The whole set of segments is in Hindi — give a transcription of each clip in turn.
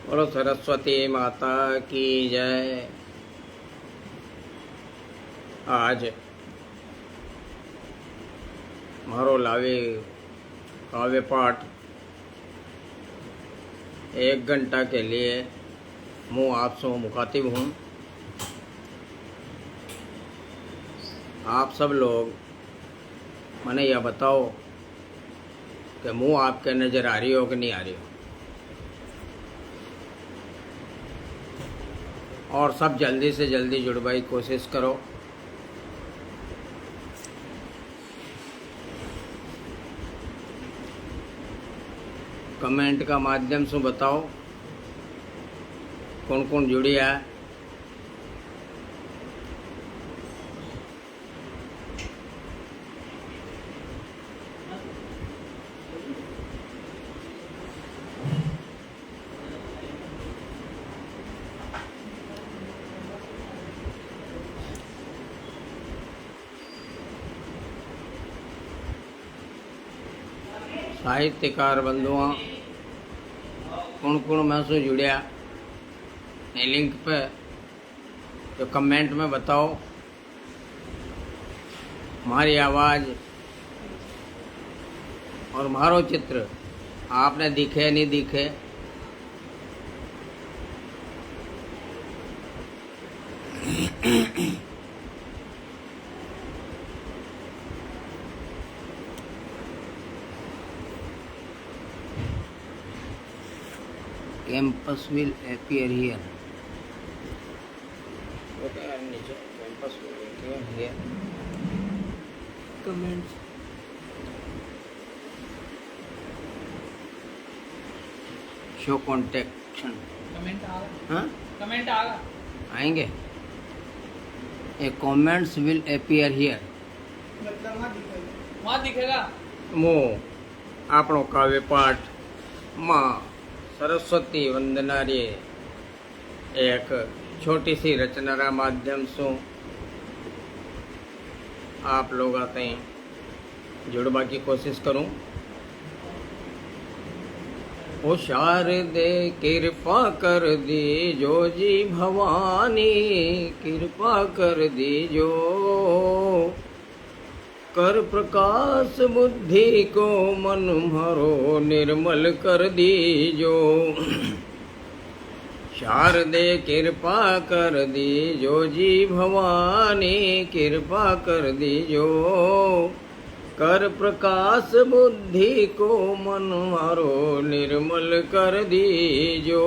बोलो सरस्वती माता की जय। आज मारो लावे काव्य पाठ 1 घंटा के लिए मैं आपसे मुखातिब हूँ। आप सब लोग मने यह बताओ कि मुँह आपके नज़र आ रही हो कि नहीं आ रही हो, और सब जल्दी से जल्दी जुड़वाई कोशिश करो। कमेंट का माध्यम से बताओ कौन कौन जुड़ी है। साहित्यकार बंधुओं कौन कौन मैं से जुड़िया ये लिंक पे तो कमेंट में बताओ। हमारी आवाज़ और मारो चित्र आपने दिखे नहीं दिखे। Campus will appear here. Okay, campus will appear here. Comments. Show contaction. Comment आगा। हाँ? कमेंट आगा। आएंगे। A comments will appear here. मतलब वहाँ दिखेगा। मो आपनो काव्य पाठ माँ सरस्वती वंदना रे एक छोटी सी रचना रा माध्यम से आप लोग आते हैं जुड़वा की कोशिश करूं। ओ शारदे कृपा कर दीजो जी भवानी, कृपा कर दीजो, कर प्रकाश बुद्धि को मन भरो निर्मल कर दीजो। शारदे कृपा कर दीजो जी भवानी, कृपा कर दीजो, कर प्रकाश बुद्धि को मन भरो निर्मल कर दीजो।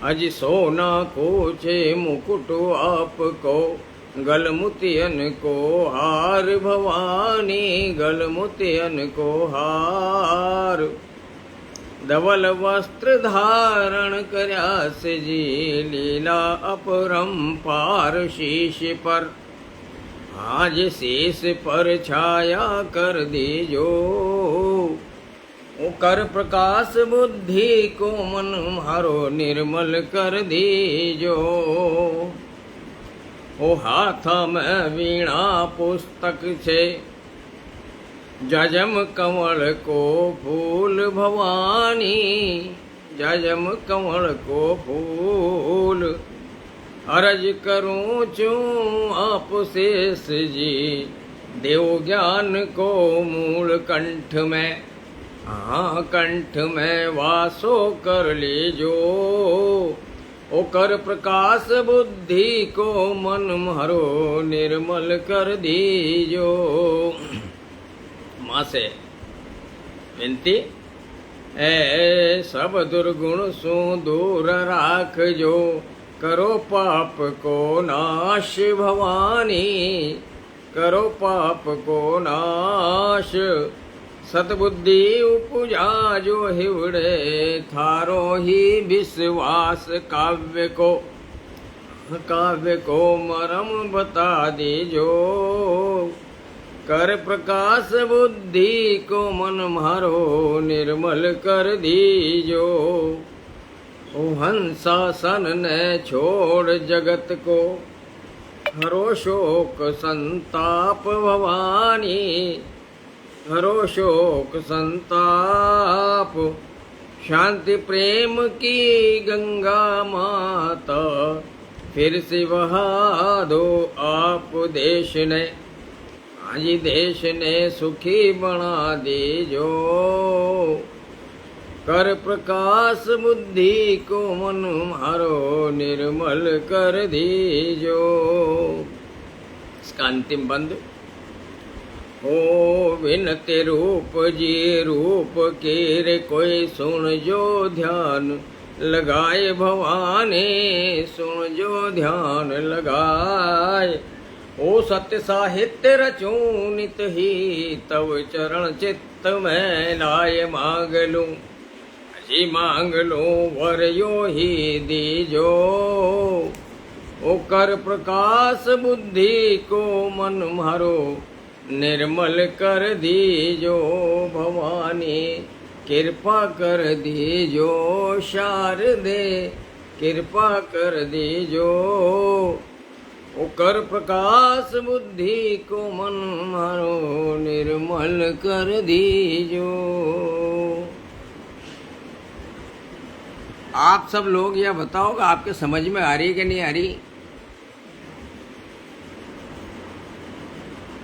अज सोना कोचे मुकुट आपको, गलमुतियन को हार भवानी, गलमुतियन को हार। धवल वस्त्र धारण करयास जी, लीला अपरंपार शीश पर, आज शीश पर छाया कर दीजो। ओ कर प्रकाश बुद्धि को मन मारो निर्मल कर दीजो। ओ हाथ में वीणा पुस्तक छे, जजम कमल को फूल भवानी, जजम कमल को फूल। अरज करूं चूं आप शेष जी, देव ज्ञान को मूल कंठ में, हाँ कंठ में वासो कर लीजो। ओ कर प्रकाश बुद्धि को मन मारो निर्मल कर दीजो। माँ से विनती ए सब दुर्गुण सु दूर राख जो, करो पाप को नाश भवानी, करो पाप को नाश। सतबुद्धि उपजा जो हिवड़े, थारो ही विश्वास काव्य को मरम बता दीजो। कर प्रकाश बुद्धि को मन मारो निर्मल कर दीजो। ओ हंसासन ने छोड़ जगत को, हरो शोक संताप भवानी, हरो शोक संताप। शांति प्रेम की गंगा माता फिर से बहा दो आप देश ने, आज देश ने सुखी बना दीजो। कर प्रकाश बुद्धि को मन मारो निर्मल कर दीजो। इसका अंतिम बंद। हो विनते रूप जी रूप के रे कोई सुन जो ध्यान लगाए भवानी, सुन जो ध्यान लगाए। ओ सत्य साहित्य रचूं नित ही तव चरण चित्त में लाए। मांग लूं जी मांग लूं वर यो ही दीजो। ओ कर प्रकाश बुद्धि को मन मारो निर्मल कर दीजो। भवानी कृपा कर दीजो, शारदे कृपा कर दीजो। ओ कर प्रकाश बुद्धि को मन मारो निर्मल कर दीजो। आप सब लोग यह बताओ कि आपके समझ में आ रही कि नहीं आ रही?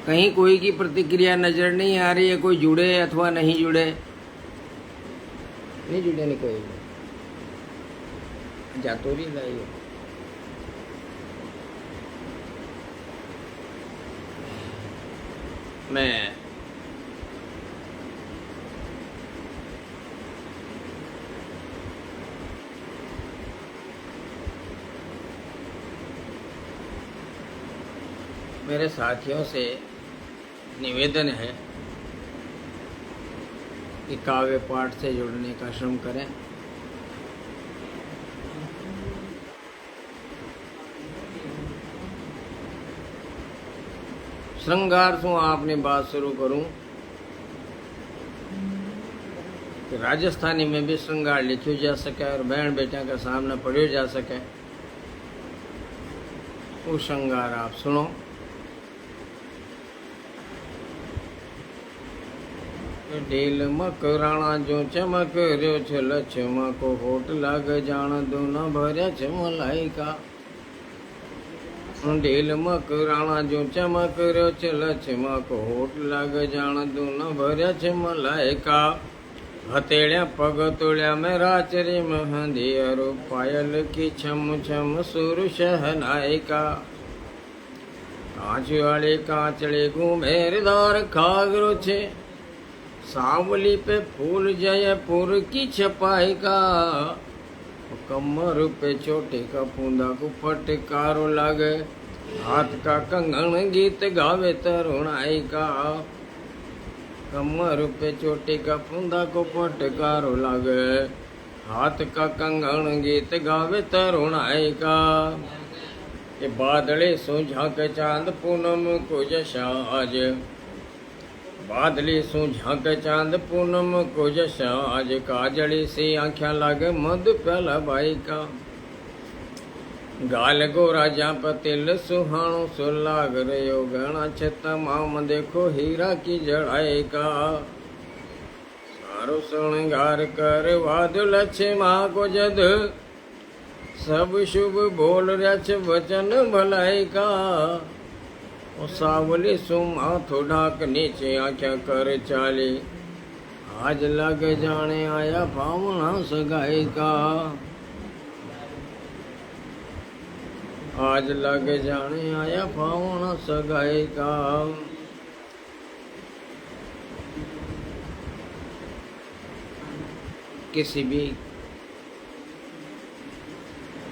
कहीं कोई की प्रतिक्रिया नजर नहीं आ रही है? कोई जुड़े अथवा नहीं जुड़े? नहीं जुड़े नहीं कोई जातो रही लाई। मैं मेरे साथियों से निवेदन है कि काव्य पाठ से जुड़ने का श्रम करें। श्रृंगार से आपने बात शुरू करूं कि राजस्थानी में भी श्रृंगार लिखियो जा सके और बहन बेटा का सामने पढ़ियो जा सके। वो श्रृंगार आप सुनो। ढील मकराणा जो चमक रयो छ लक्ष्मा को होट लाग जान दो न भर्या छ मलाइका। ढील मकराणा जो चमक रयो छ लक्ष्मा को होट लाग जान दो न भर्या छ मलाइका। हथेड़िया पग तोड़िया में राचरी महंदियरो पायल की छम छम सुर शहनाइका। कांच वाले कांचड़े घूमेरदार खागरो छे सावली पे फूल जयपुर की छपाई का। कमर पे चोटी का फूंदा को फटकारो लागे हाथ का कंगन गीत गावे तरुणाई का। कमर पे चोटी का फूंदा को फटकारो लागे हाथ का कंगन गीत गावे तरुणाई का। ये बादले सो झांक चांद पूनम को जशा आज। बादली सु झांक चांद पूनम को जशा आज। काजड़ी सी आँख्या लागे मध प्याला बाई का। गाल गोरा जाप तिल सुहाणो सो लाग रयो गणा छ तमाम देखो हीरा की जड़ाई का। सारो श्रृंगार कर वाद लक्ष्मा को जद सब शुभ बोल रहा छ वचन भलाई का। सावली सुम हाथो ढाक नीचे आँख्या कर चाली आज लग जाने आया भावना सगाई का। आज लग जाने आया भावना सगाई का। किसी भी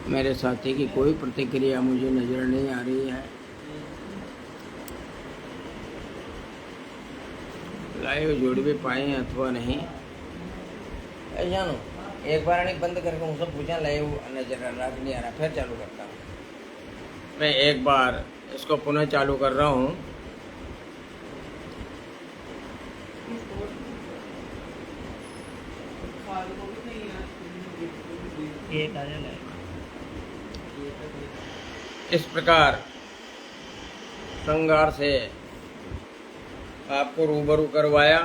मेरे साथी की कोई प्रतिक्रिया मुझे नजर नहीं आ रही है। लाइव जुड़ भी पाए अथवा नहीं। जानो एक बार नहीं बंद करके मुझसे पूछा लाइव नजर आ रहा कि नहीं आ रहा, फिर चालू करता हूँ। मैं एक बार इसको पुनः चालू कर रहा हूँ। इस प्रकार श्रृंगार से आपको रूबरू करवाया।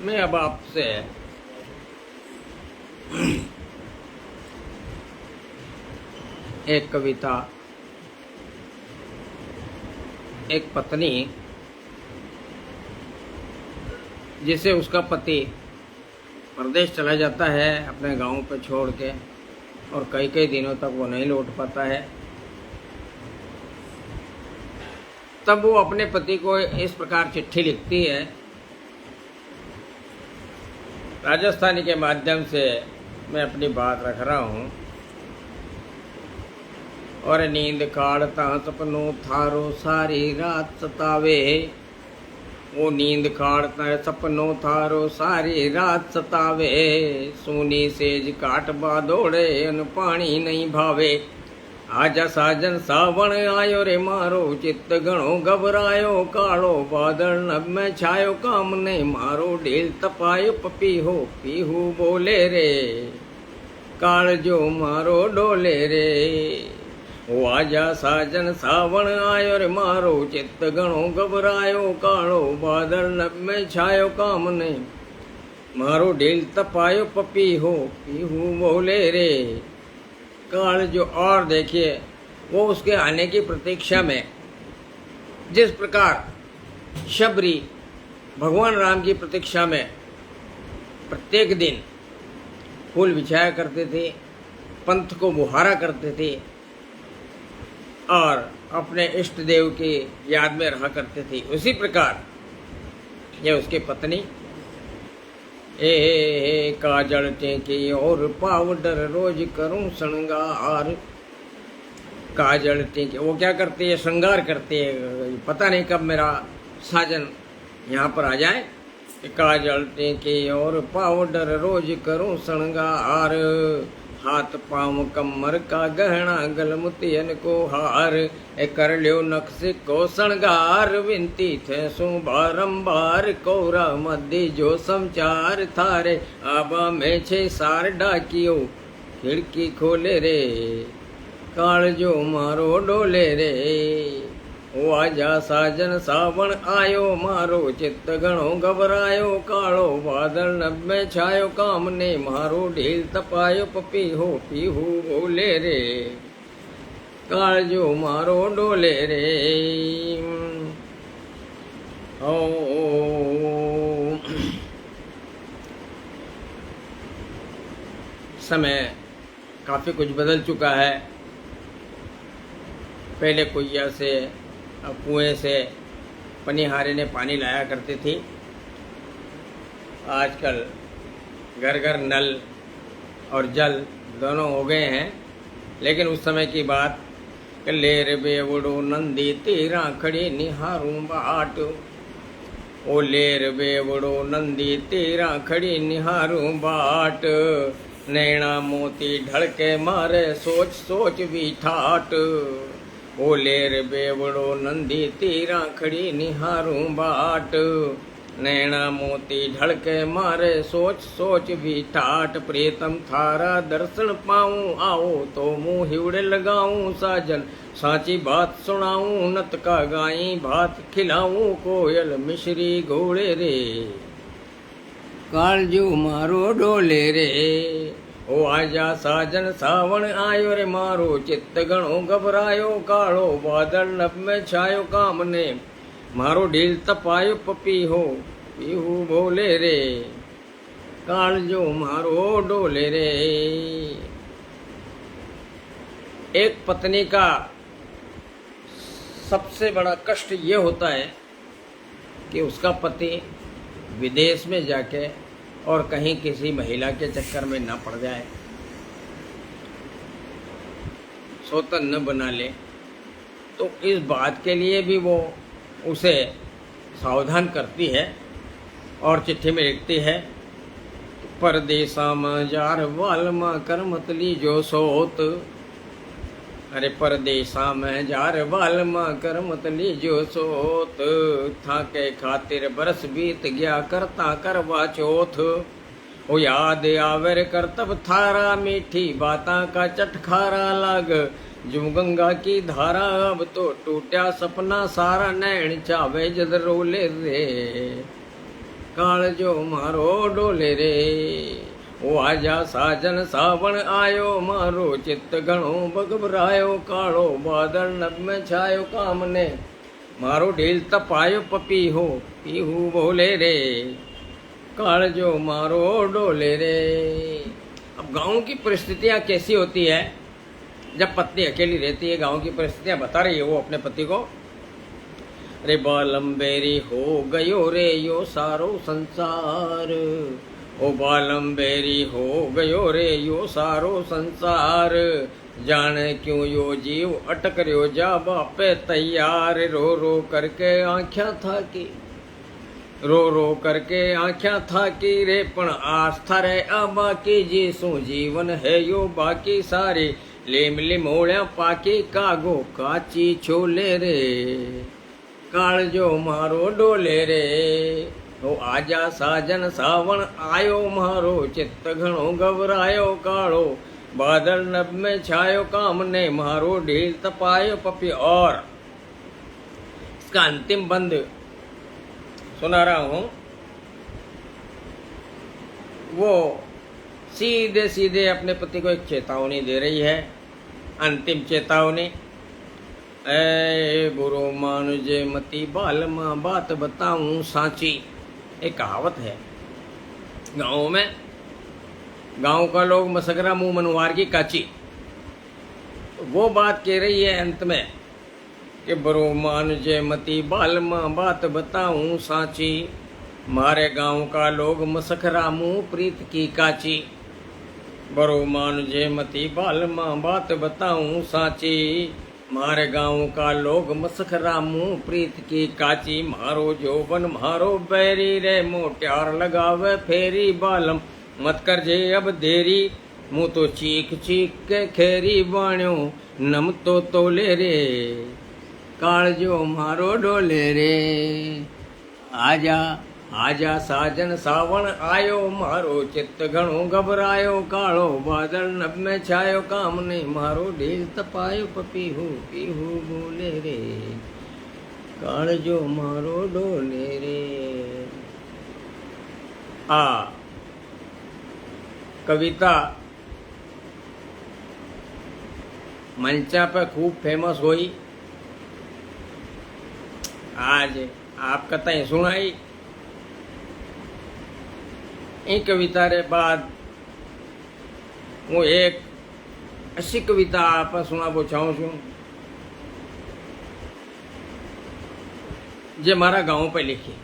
मैं अब आपसे एक कविता, एक पत्नी जिसे उसका पति परदेश चला जाता है अपने गांव पे छोड़ के, और कई कई दिनों तक वो नहीं लौट पाता है, तब वो अपने पति को इस प्रकार चिट्ठी लिखती है। राजस्थानी के माध्यम से मैं अपनी बात रख रहा हूँ। और नींद काढ़ता सपनों थारो सारी रात सतावे, वो नींद काढ़ता है सपनों थारो सारी रात सतावे, सोनी सेज काट बादोड़े अन पानी नहीं भावे, आजा साजन सावण आयो रे मारो चित्त घणो घबरायो, कालो बादल नभ में छायो काम ने मारो ढील तपायो, पपीहो पीहू बोले रे काल जो मारो डोले रे, ओ आजा साजन सावण आयो रे मारो चित्त घणो घबरायो, कालो बादल नभ में छायो काम ने मारो ढील तपायो, पपीहो पीहू बोले रे काल जो। और देखिए वो उसके आने की प्रतीक्षा में जिस प्रकार शबरी भगवान राम की प्रतीक्षा में प्रत्येक दिन फूल बिछाया करते थे, पंथ को बुहारा करते थे और अपने इष्ट देव की याद में रहा करते थे, उसी प्रकार यह उसकी पत्नी ए काजल टेकी और पाउडर रोज करूं श्रृंगार, काजल टेकी वो क्या करती है, श्रृंगार करती है, पता नहीं कब मेरा साजन यहाँ पर आ जाए। काजल टेकी और पाउडर रोज करूं श्रृंगार, हाथ पाँव कमर का गहना गलमुतियन को हार, ए कर लियो नक्श को शृंगार, विनती थे सु बारंबार, कोरा मध्य जो समचार थारे, आबा में छे सार डाकियो खिड़की खोले रे, काल जो मारो डोले रे, ओ आजा साजन सावण आयो मारो चित्त घणो घबरायो, कालो बादल नभ में छायो काम ने मारो ढील तपायो, पपीहो पीहू बोले रे काल जो मारो डोले रे। ओ समय काफी कुछ बदल चुका है। पहले कुइया से कुएं से पनिहारे ने पानी लाया करती थी, आजकल घर घर नल और जल दोनों हो गए हैं। लेकिन उस समय की बात, लेर बेवड़ो नंदी तेरा खड़ी निहारूं बाट, ओ लेर बेवड़ो नंदी तेरा खड़ी निहारूं बाट, नैना मोती ढड़के मारे सोच सोच भी ठाट, ओ लेर बेवड़ो नंदी तीरा खड़ी निहारूं बाट, नैना मोती ढड़के मारे सोच सोच भी ठाट, प्रीतम थारा दर्शन पाऊं आओ तो मुँह हिवड़े लगाऊं, साजन साची बात सुनाऊं, नत का गाई भात खिलाऊं, कोयल मिश्री घोड़े रे काल जो मारो डोले रे, ओ आजा साजन सावण आयो रे मारो चित्त घणो घबरायो, कालो बादल नभ में छायो काम ने मारो ढील तपायो, पपीहो पीहू बोले रे काल जो मारो डोले रे। एक पत्नी का सबसे बड़ा कष्ट ये होता है कि उसका पति विदेश में जाके और कहीं किसी महिला के चक्कर में न पड़ जाए, सौतन न बना ले। तो इस बात के लिए भी वो उसे सावधान करती है और चिट्ठी में लिखती है, परदेसा में जार वालमा कर मतली जो सोत, अरे परदेसा में जार वालमा कर मतली जो सोत, था के खातिर बरस बीत गया करता करवा चौथ, ओ याद आवर करतब थारा मीठी बाता का चटखारा लग, जो गंगा की धारा अब तो टूटा सपना सारा, नैन चावे जद रोले रे, काल जो मारो डोले रे। ओ आजा साजन सावण आयो, मारो चित्त घणो बगबरायो, कालो बादल नभ में छायो, काम ने मारो ढील तपायो, पपीहो पीहू बोले रे, काल जो मारो डोले रे। अब गांव की परिस्थितियां कैसी होती है जब पत्नी अकेली रहती है, गांव की परिस्थितियां बता रही है वो अपने पति को। रे बालम बेरी हो गयो रे यो सारो संसार, ओ बालम बेरी हो गयो रे यो सारो संसार, जाने क्यों यो जीव अटक रहो जा बापे तैयार, रो रो करके आँख्या था की, रो रो करके आँख्या था की रे, पण आस्था रे बाकी जी सू जीवन है यो बाकी सारी, लेम लिमोड़िया पाके कागो काची छोले रे, काल जो मारो डोले रे। ओ आजा साजन सावण आयो, मारो चित्त घणो घबरायो, कालो बादल नभ में छायो, काम ने मारो ढील तपायो, पपी। और इसका अंतिम बंद सुना रहा हूं, वो सीधे सीधे अपने पति को एक चेतावनी दे रही है, अंतिम चेतावनी। ए बुरो मानुजे मती बाल माँ बात बताऊं साची। एक कहावत है गाँव में, गांव का लोग मसगरा मुंह मनवार की काची। वो बात कह रही है अंत में कि बुरो मानुजे मती बाल माँ बात बताऊं साची, मारे गांव का लोग मसखरा मुंह प्रीत की काची। बरो मानुजे मती बाल माँ बात बताऊं साची, मारे गांव का लोग मसखरा मुंह प्रीत की काची। मारो जोबन मारो बैरी रे, मोट्यार लगावे फेरी, बालम मत कर जे अब देरी, मुँह तो चीख चीख के खेरी, बाण्यो नम तो तोले रे, काल जो मारो डोले रे। आजा आजा साजन सावण आयो, मारो चित्त घणो घबरायो, कालो बादल नभ में छायो, काम ने मारो ढील तपायो, पपीहू पीहू बोले रे, काल जो मारो डोले रे। कविता मंचा पे खूब फेमस हुई, आज आप कतई सुनाई। इन कविता रे बाद हूँ एक अच्छी कविता आप सुनावो चाहूँ छूँ, जे मारा गाँव पे लिखी।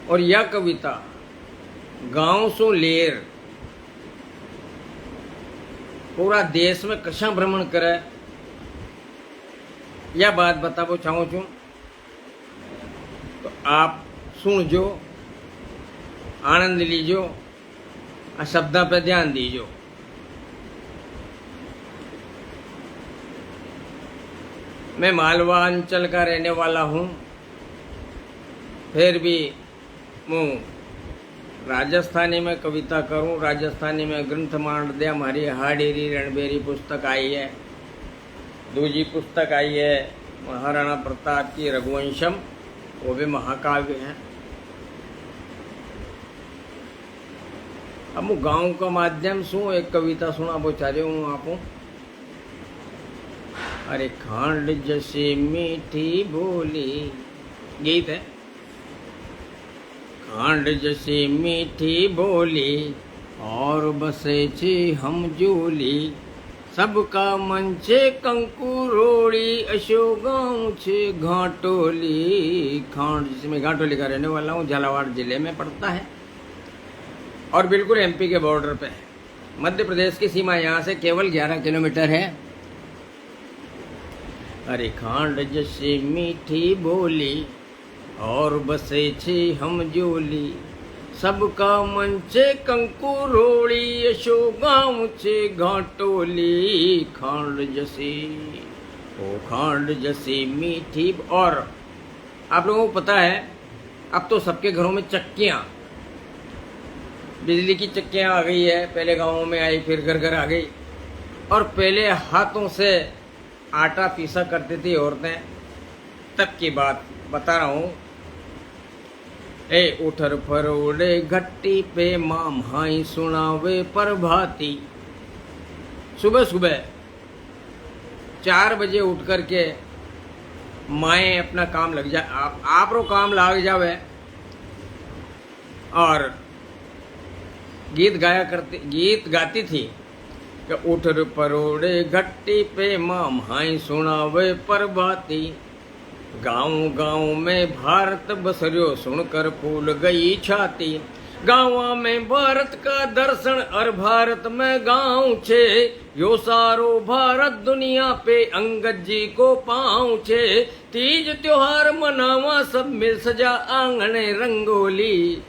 और यह कविता गाँव सो लेर पूरा देश में कशा भ्रमण करे, यह बात बतावो चाहूँ छूँ। तो आप सुनजो, आनंद लीजो, आ शब्दा पे ध्यान दीजो। मैं मालवा अंचल का रहने वाला हूँ, फिर भी मैं राजस्थानी में कविता करूँ। राजस्थानी में ग्रंथ मांडदे हमारी हाडेरी रणबेरी पुस्तक आई है, दूजी पुस्तक आई है महाराणा प्रताप की रघुवंशम, वो भी महाकाव्य है। अब मैं गाँव का माध्यम से एक कविता सुना चाह रही हूँ आपको। अरे खांड जैसी मीठी बोली, गीत है। खांड जैसी मीठी बोली और बसे छी हम जूली, सबका मन छे कंकु रोड़ी, अशो गाँव छे घाटोली। खांड जैसे मैं घाटोली का रहने वाला हूँ, झालावाड़ जिले में पड़ता है और बिल्कुल एमपी के बॉर्डर पे है। मध्य प्रदेश की सीमा यहाँ से केवल 11 किलोमीटर है। अरे खांड जैसी मीठी बोली और बसे छे हम जोली, सबका मन छे कंकु रोड़ी, यशो गाँव छे घाटोली। खांड जैसी, ओ खांड जैसी मीठी। और आप लोगों को पता है अब तो सबके घरों में चक्कियाँ, बिजली की चक्कियाँ आ गई है। पहले गाँवों में आई, फिर घर घर आ गई। और पहले हाथों से आटा पीसा करती थी औरतें, तब की बात बता रहा हूँ। ए उठर फरोड़े घट्टी पे माम हाई सुनावे प्रभाती। सुबह सुबह 4 बजे उठ करके माएँ अपना काम लग जा आप रो काम लाग जावे और गीत गाती थी कि उठर परोड़े घट्टी पे माम हाई सुनावे प्रभाती। गाँव गाँव में भारत बसरियो सुनकर फूल गई छाती। गाँव में भारत का दर्शन और भारत में गाँव छे। यो सारो भारत दुनिया पे अंगद जी को पाँव छे। तीज त्योहार मनावा सब मिल सजा आंगने रंगोली।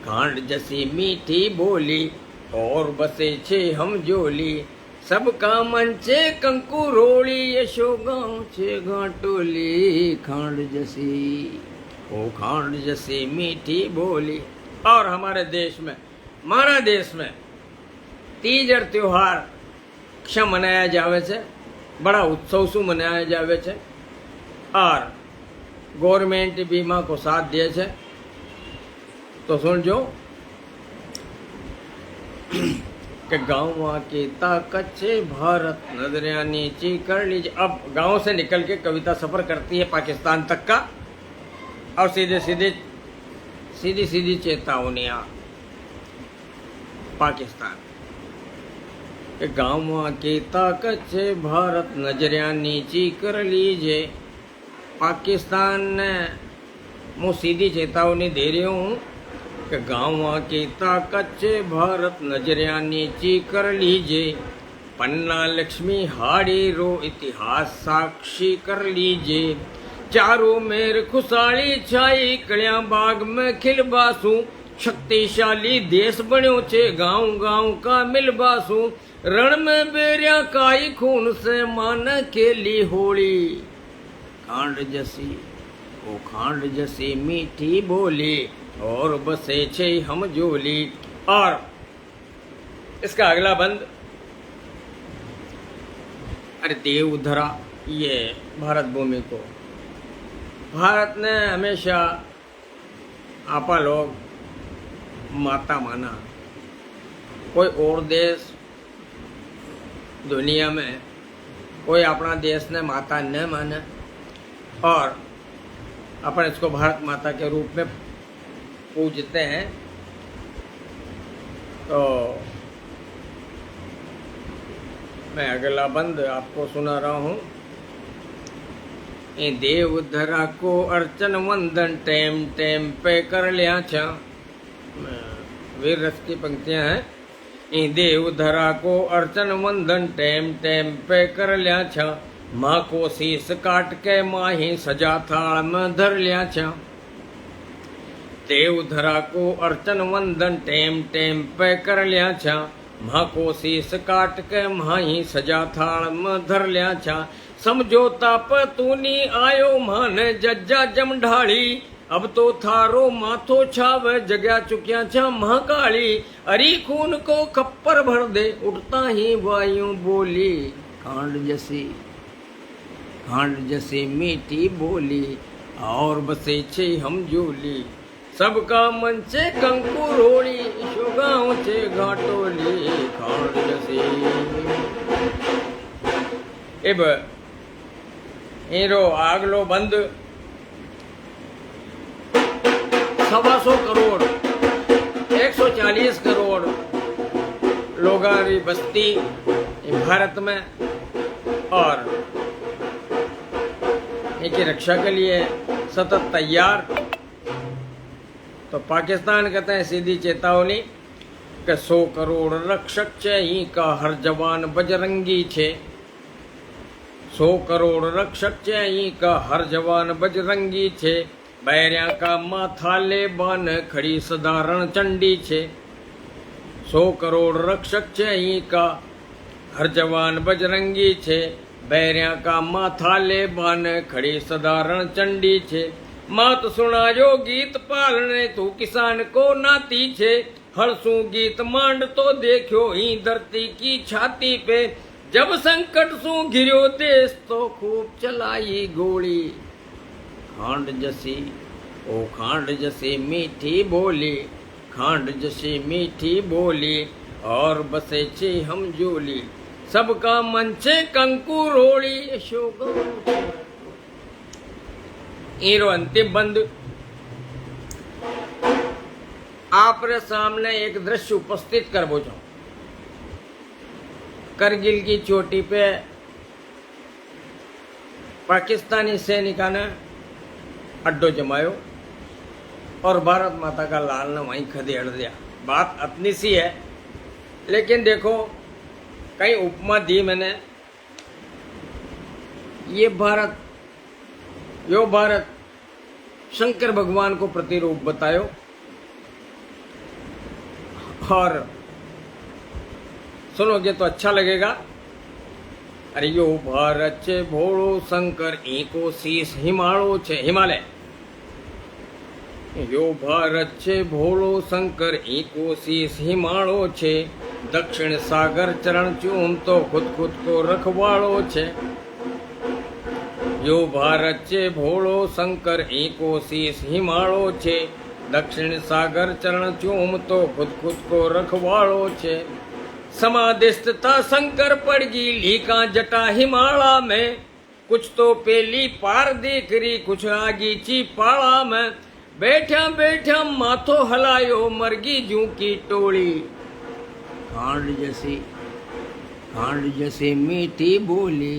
खांड जसी मीठी बोली और बसे छे हम जोली। सबका मन छे कंकु रोली यशो गाँव छे घाटोली। खांड जसी मीठी बोली। और हमारे देश में तीज और त्योहार क्ष मनाया जावे छे, बड़ा उत्सव से मनाया जावे छे और गवर्नमेंट बीमा को साथ दिए छे। तो सुनजो कि गाँव की ताकत छे भारत नजरिया नीची कर लीजिए। अब गाँव से निकल के कविता सफर करती है पाकिस्तान तक का और सीधी चेतावनियां पाकिस्तान कि गाँव की ताकत छे भारत नजरिया नीची कर लीजिए। पाकिस्तान ने मैं सीधी चेतावनी दे रही हूँ कि गाँव की ताकत छे भारत नजरिया नीची कर लीजिए। पन्ना लक्ष्मी हाड़ी रो इतिहास साक्षी कर लीजिए। चारों मेर खुशाली छाई कलिया बाग में खिलबासू। शक्तिशाली देश बन्यो छे गाँव गाँव का मिलबासू। रण में बेरिया काई खून से मान खेली होली। खांड जसी मीठी बोली और बसे छे हम जोली। और इसका अगला बंद, अरे देव धरा ये भारत भूमि को भारत ने हमेशा आपा लोग माता माना। कोई और देश दुनिया में कोई अपना देश ने माता न माने और अपन इसको भारत माता के रूप में पूजते हैं। तो मैं अगला बंद आपको सुना रहा हूँ। ए देव धरा को अर्चन वंदन टेम टेम पे कर लिया छा। वीर रस की पंक्तियां हैं। ए देव धरा को अर्चन वंदन टेम टेम पे कर लिया छा। माँ को शीश काट के माही सजा थाल में धर लिया छा। देव धरा को अर्चन वंदन टेम टेम पे कर लिया छा। माँ को शीश काट के माही सजा थाल में धर लिया छा। समझौता पर तूनी आयो मान जज्जा जमढाली। अब तो थारो माथो छाव जगया चुकिया छा महाकाली। अरी खून को खप्पर भर दे उठता ही वायु बोली। खांड जसी मीठी बोली और बसे छे हम जोली। सबका मन छे कंकु रोड़ी गाँव छे घाटोली। खांड जसी एब एरो आगलो बंद 125 करोड़ 140 करोड़ लोगों की बस्ती भारत में और इनकी रक्षा के लिए सतत तैयार। तो पाकिस्तान कहते हैं सीधी चेतावनी कि 100 करोड़ रक्षक छे ही का हर जवान बजरंगी छे। 100 करोड़ रक्षक छे ही का हर जवान बजरंगी छे। बैरिया का माथा ले बान खड़ी सधारण चंडी छे। 100 करोड़ रक्षक छे ही का हर जवान बजरंगी छे। बैरिया का माथा ले बान खड़ी सधारण चंडी छे। मात सुना जो गीत पालने तू किसान को नाती छे। हर्षों गीत मांड तो देखो ही धरती की छाती पे, जब संकट सो घिरो देश तो खूब चलाई गोली। खांड जसी ओ खांड जसी मीठी बोली, खांड जसी मीठी बोली, और बसे छे हम जोली, सबका मन छे कंकु रोड़ी। ईरो अंतिम बंद। आपरे सामने एक दृश्य उपस्थित करबो छो। करगिल की चोटी पे पाकिस्तानी सैनिका ने अड्डो जमायो और भारत माता का लाल ने वहीं खदेड़ दिया। बात अपनी सी है, लेकिन देखो कई उपमा दी मैंने। ये भारत, यो भारत शंकर भगवान को प्रतिरूप बतायो, और सुनोगे तो अच्छा लगेगा। अरे यो भारत छे भोळो शंकर एको शीश हिमालय छे हिमालय। यो भारत छे भोळो शंकर एको शीश हिमालय छे, दक्षिण सागर चरण चूम तो खुद खुद को रखवाड़ो छे। यो भारत छे भोळो शंकर एको शीश हिमालय छे, दक्षिण सागर चरण चूम तो खुद खुद को रखवाड़ो छे। समाधिस्थ था शंकर पड़गी लीका जटा हिमालय में, कुछ तो पेली पार देख रही कुछ आगी ची पाला में, बैठा बैठा माथो हलायो मरगी जू की टोली। खांड जैसी मीठी बोली,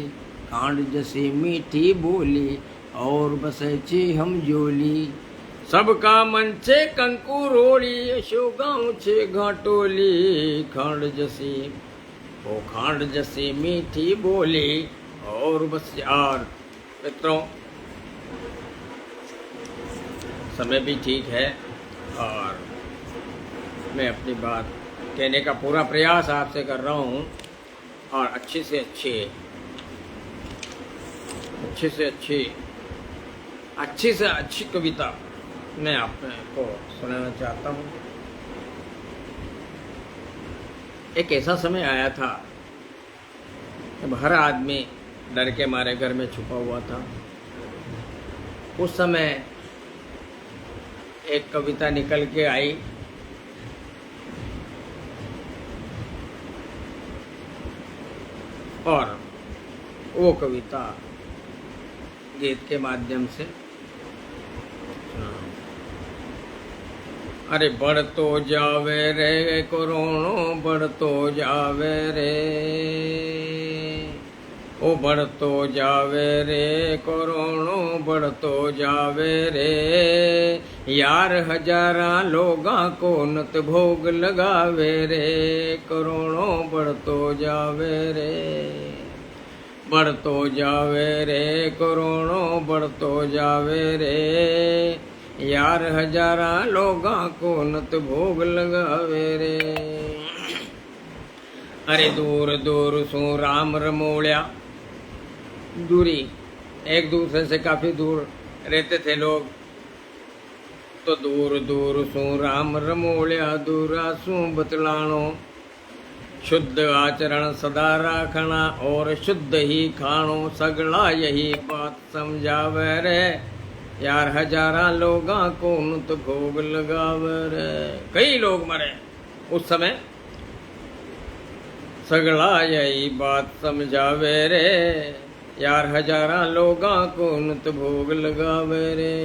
खांड जैसी मीठी बोली, और बसे छे हम जोली, सबका मन छे कंकु रोड़ी, यशो गाँव छे घाटोली। खांड जैसी ओ खांड जैसी मीठी बोली, और बस यार मित्रों समय भी ठीक है, और मैं अपनी बात कहने का पूरा प्रयास आपसे कर रहा हूँ, और अच्छी से अच्छी कविता मैं आपको सुनाना चाहता हूँ। एक ऐसा समय आया था जब हर आदमी डर के मारे घर में छुपा हुआ था। उस समय एक कविता निकल के आई, और वो कविता गीत के माध्यम से अरे बढ़ तो जावे रे कोरोनो, बढ़ तो जावे रे, ओ बढ़ तो जावे रे कोरोनो, बढ़ तो जावे रे, यार हजारा लोगा को नत भोग लगावे रे, कोरोनो बढ़ तो जावे रे, बढ़ तो जावे रे कोरोनो, बढ़ तो जावे रे, यार हजारा लोगा को नत भोग लगावे रे। अरे दूर दूर सो राम रमोड़िया, दूरी एक दूसरे से काफी दूर रहते थे लोग, तो दूर दूर सो राम रमोड़िया, दूरा सू बतलानो, शुद्ध आचरण सदा राखना और शुद्ध ही खानो, सगला यही बात समझावे रे, यार हजारा लोगा को नत भोग लगावे रे। कई लोग मरे उस समय, सगला यही बात समझावे रे, यार हजारा लोगा को नत भोग लगावे रे।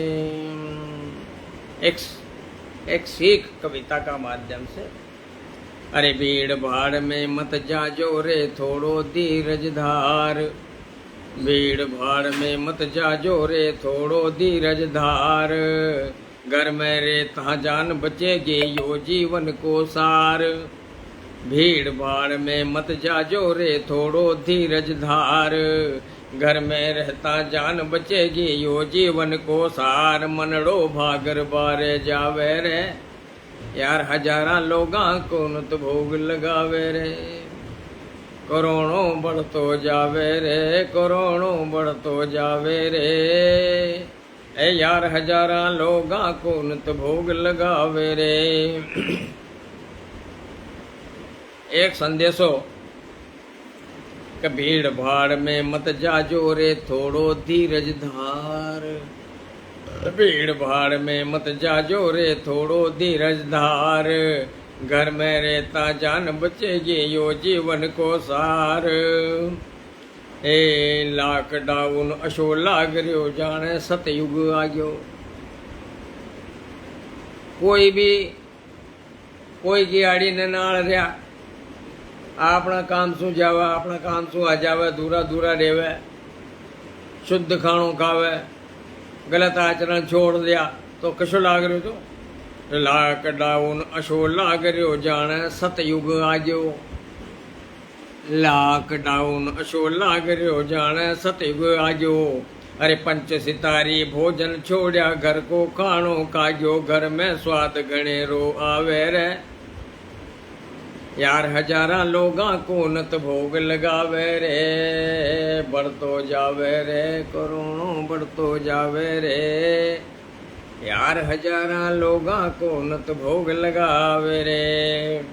एक सीख कविता का माध्यम से। अरे भीड़ भाड़ में मत जाजो रे थोड़ो धीरज धार, भीड़ भाड़ में मत जाजो रे थोड़ो धीरज धार, घर में रहता जान बचेगी यो जीवन को सार, भीड़ भाड़ में मत जाजो रे थोड़ो धीरज धार, घर में रहता जान बचेगी यो जीवन को सार, मनड़ो भागर बारे जावे रे, यार हजारा लोगा को नत भोग लगावे रे, करोड़ों बढ़ तो जावे रे, करोड़ों बढ़ तो जावे रे, ए यार हजारा लोगा को नत भोग लगावे रे। एक संदेशो कि भीड़ भाड़ में मत जाजो रे थोड़ो धीरज धार। भीड़ भाड़ में मत जाजो रे थोड़ो धीरज धार। घर में रहता जान बचेगी यो जीवन को सार। ए लॉकडाउन अशो लाग रियो जाने सतयुग आ गयो। कोई भी कोई की आड़ी ने नाल रहा अपना काम शू जावे अपना काम शू आ जावे दूरा दूरा रेवे शुद्ध खाणो खावे गलत आचरण छोड़ दिया तो कशो लाग रहो तो लॉकडाउन अशो लाग रहो जाने सतयुग आ गयो। लॉकडाउन अशो लाग रहो जाने सतयुग आ गयो। अरे पंच सितारी भोजन छोड़या घर को खाणो खाग्यो। घर में स्वाद घणेरो आवे रे यार हजारा लोगा को नत भोग लगावे रे। बढ़तो जावे रे करोड़ो बढ़तो जावे रे यार हजारा लोगा को नत भोग लगावे रे।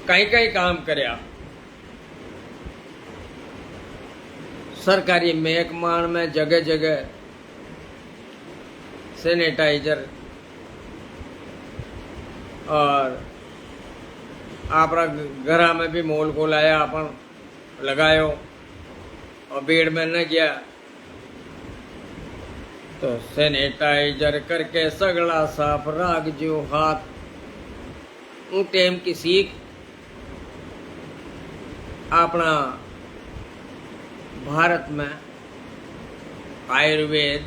कई कई काम करया सरकारी महकमान में जगह जगह सैनिटाइजर और आपरा घरा में भी मोल को लाया अपन लगायो और भीड़ में न गया तो सैनिटाइजर करके सगला साफ राख जो हाथ। ऊ टेम की सीख अपना भारत में आयुर्वेद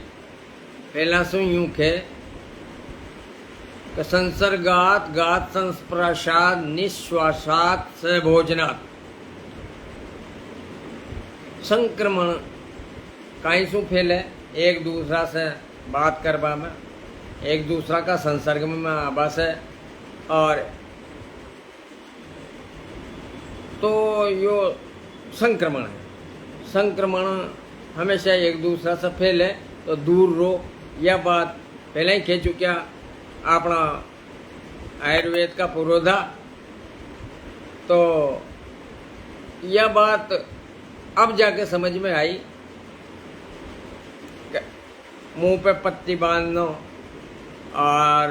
पहला सु यूं खे कि संसर्गात गात संस्पर्शात निश्वासात से भोजनात। संक्रमण कहीं सु फैले एक दूसरा से बात करवा में एक दूसरा का संसर्ग में आबा से और तो यो संक्रमण है। संक्रमण हमेशा एक दूसरा से फैले तो दूर रो। यह बात पहले ही कह चुकिया अपना आयुर्वेद का पुरोधा। तो यह बात अब जाके समझ में आई मुंह पे पत्ती बांधना और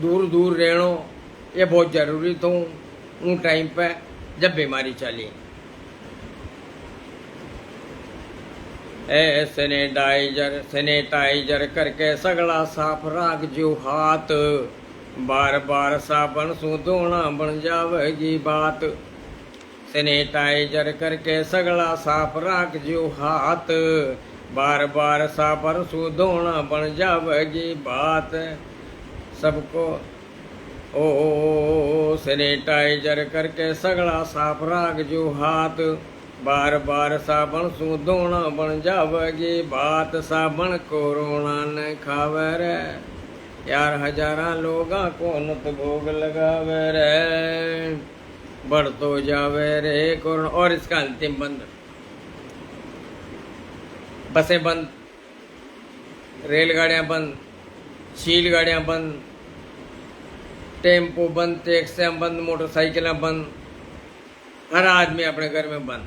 दूर दूर रहना ये बहुत जरूरी तो उन टाइम पे जब बीमारी चली। ए सैनिटाइजर करके सगला साफ राख जो हाथ। बार बार साबन सु धोना बन जावेगी बात। सैनिटाइजर करके सगला साफ राख जो हाथ। बार बार साबन सु धोना बन जावेगी बात। सबको ओ सैनिटाइजर करके सगला साफ राख जो हाथ। बार बार साबन सु धोना बन जावेगी बात। साबन कोरोना न खावे रे यार हजारा लोगा को नत भोग लगावे रे। बढ़तो जावे रे कोरोना। और इसका अंतिम बंद बसें बंद रेलगाड़ियां बंद शील गाड़ियां बंद टेम्पो बंद टैक्सियां बंद मोटरसाइकिल बंद हर आदमी अपने घर में बंद।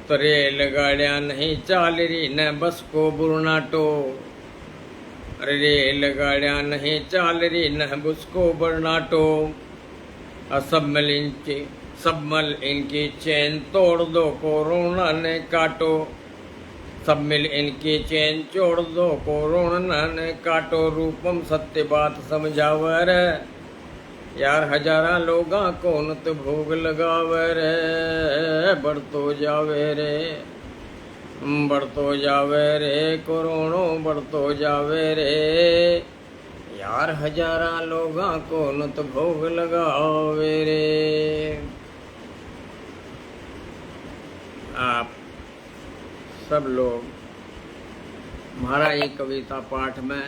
तो रेलगाड़ियां नहीं चाल रही न बस को बुरनाटो। अरे रेलगाड़ियां नहीं चाल रही न बस को बुरनाटो। सब मिल इनकी चैन तोड़ दो कोरोना ने काटो। सब मिल इनकी चैन छोड़ दो कोरोना ने काटो। रूपम सत्य बात समझावर यार हजारा लोगा को नत भोग लगावे रे। बढ़तो जावे रे बढ़तो जावे रे कोरोनो बढ़तो जावे रे यार हजारा लोगा को नत भोग लगावे रे। आप सब लोग हमारा ये कविता पाठ में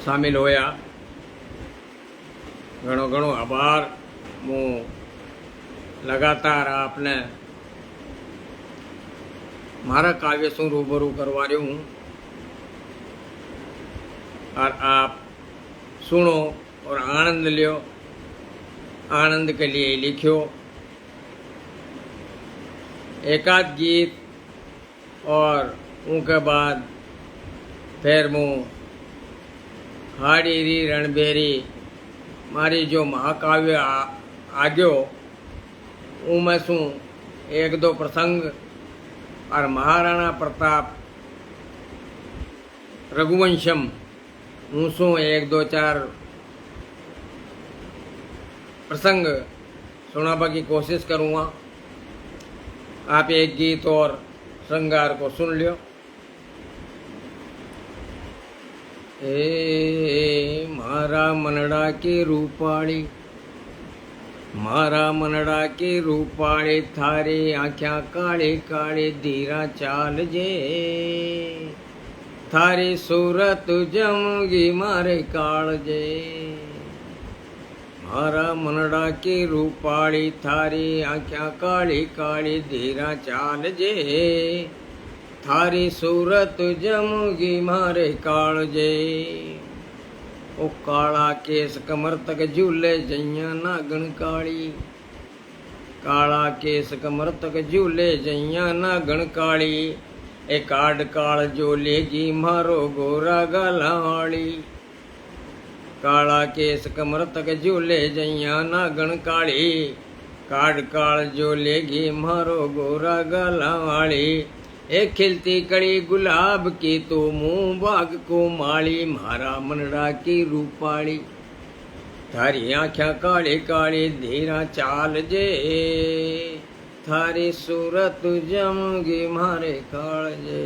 शामिल होया घणो घणो आभार। मु लगातार आपने मारा काव्य शू रूबरू करवा रही हूँ। और आप सुनो और आनंद लियो। आनंद के लिए लिखियो। एकाध गीत और उनके बाद फिर मुँह हाड़ी री रणबेरी मारी जो महाकाव्य आग्यो उनमें शू एक दो प्रसंग और महाराणा प्रताप रघुवंशम ऊँसू एक दो चार प्रसंग सुनाबा की कोशिश करूँगा। आप एक गीत और श्रृंगार को सुन लियो। ए मारा मनड़ा की रूपाड़ी, मारा मनड़ा की रूपाड़ी, थारी आँख्या काली काली धीरा चाल जे, थारी सूरत जमगी मारे काल जे। मारा मनड़ा की रूपाड़ी, थारी आँख्या काली काली धीरा चाल जे, थारी सूरत जमगी मारे काल जे। ओ काला केस कमर तक झूले जइया नागण काली, काला केस कमर तक झूले जइया नागण काली, ए काड काल जो लेगी मारो गोरा गलाड़ी। काला केस कमर तक झूले जइया नागण काली, काड काल जो लेगी मारो गोरा गलाड़ी। एक खिलती कड़ी गुलाब की तो मुँह बाग को माली, मारा मनड़ा की रूपाड़ी, थारी आँख्या काली काली धीरा चाल जे, थारी सूरत जमगी मारे काल जे।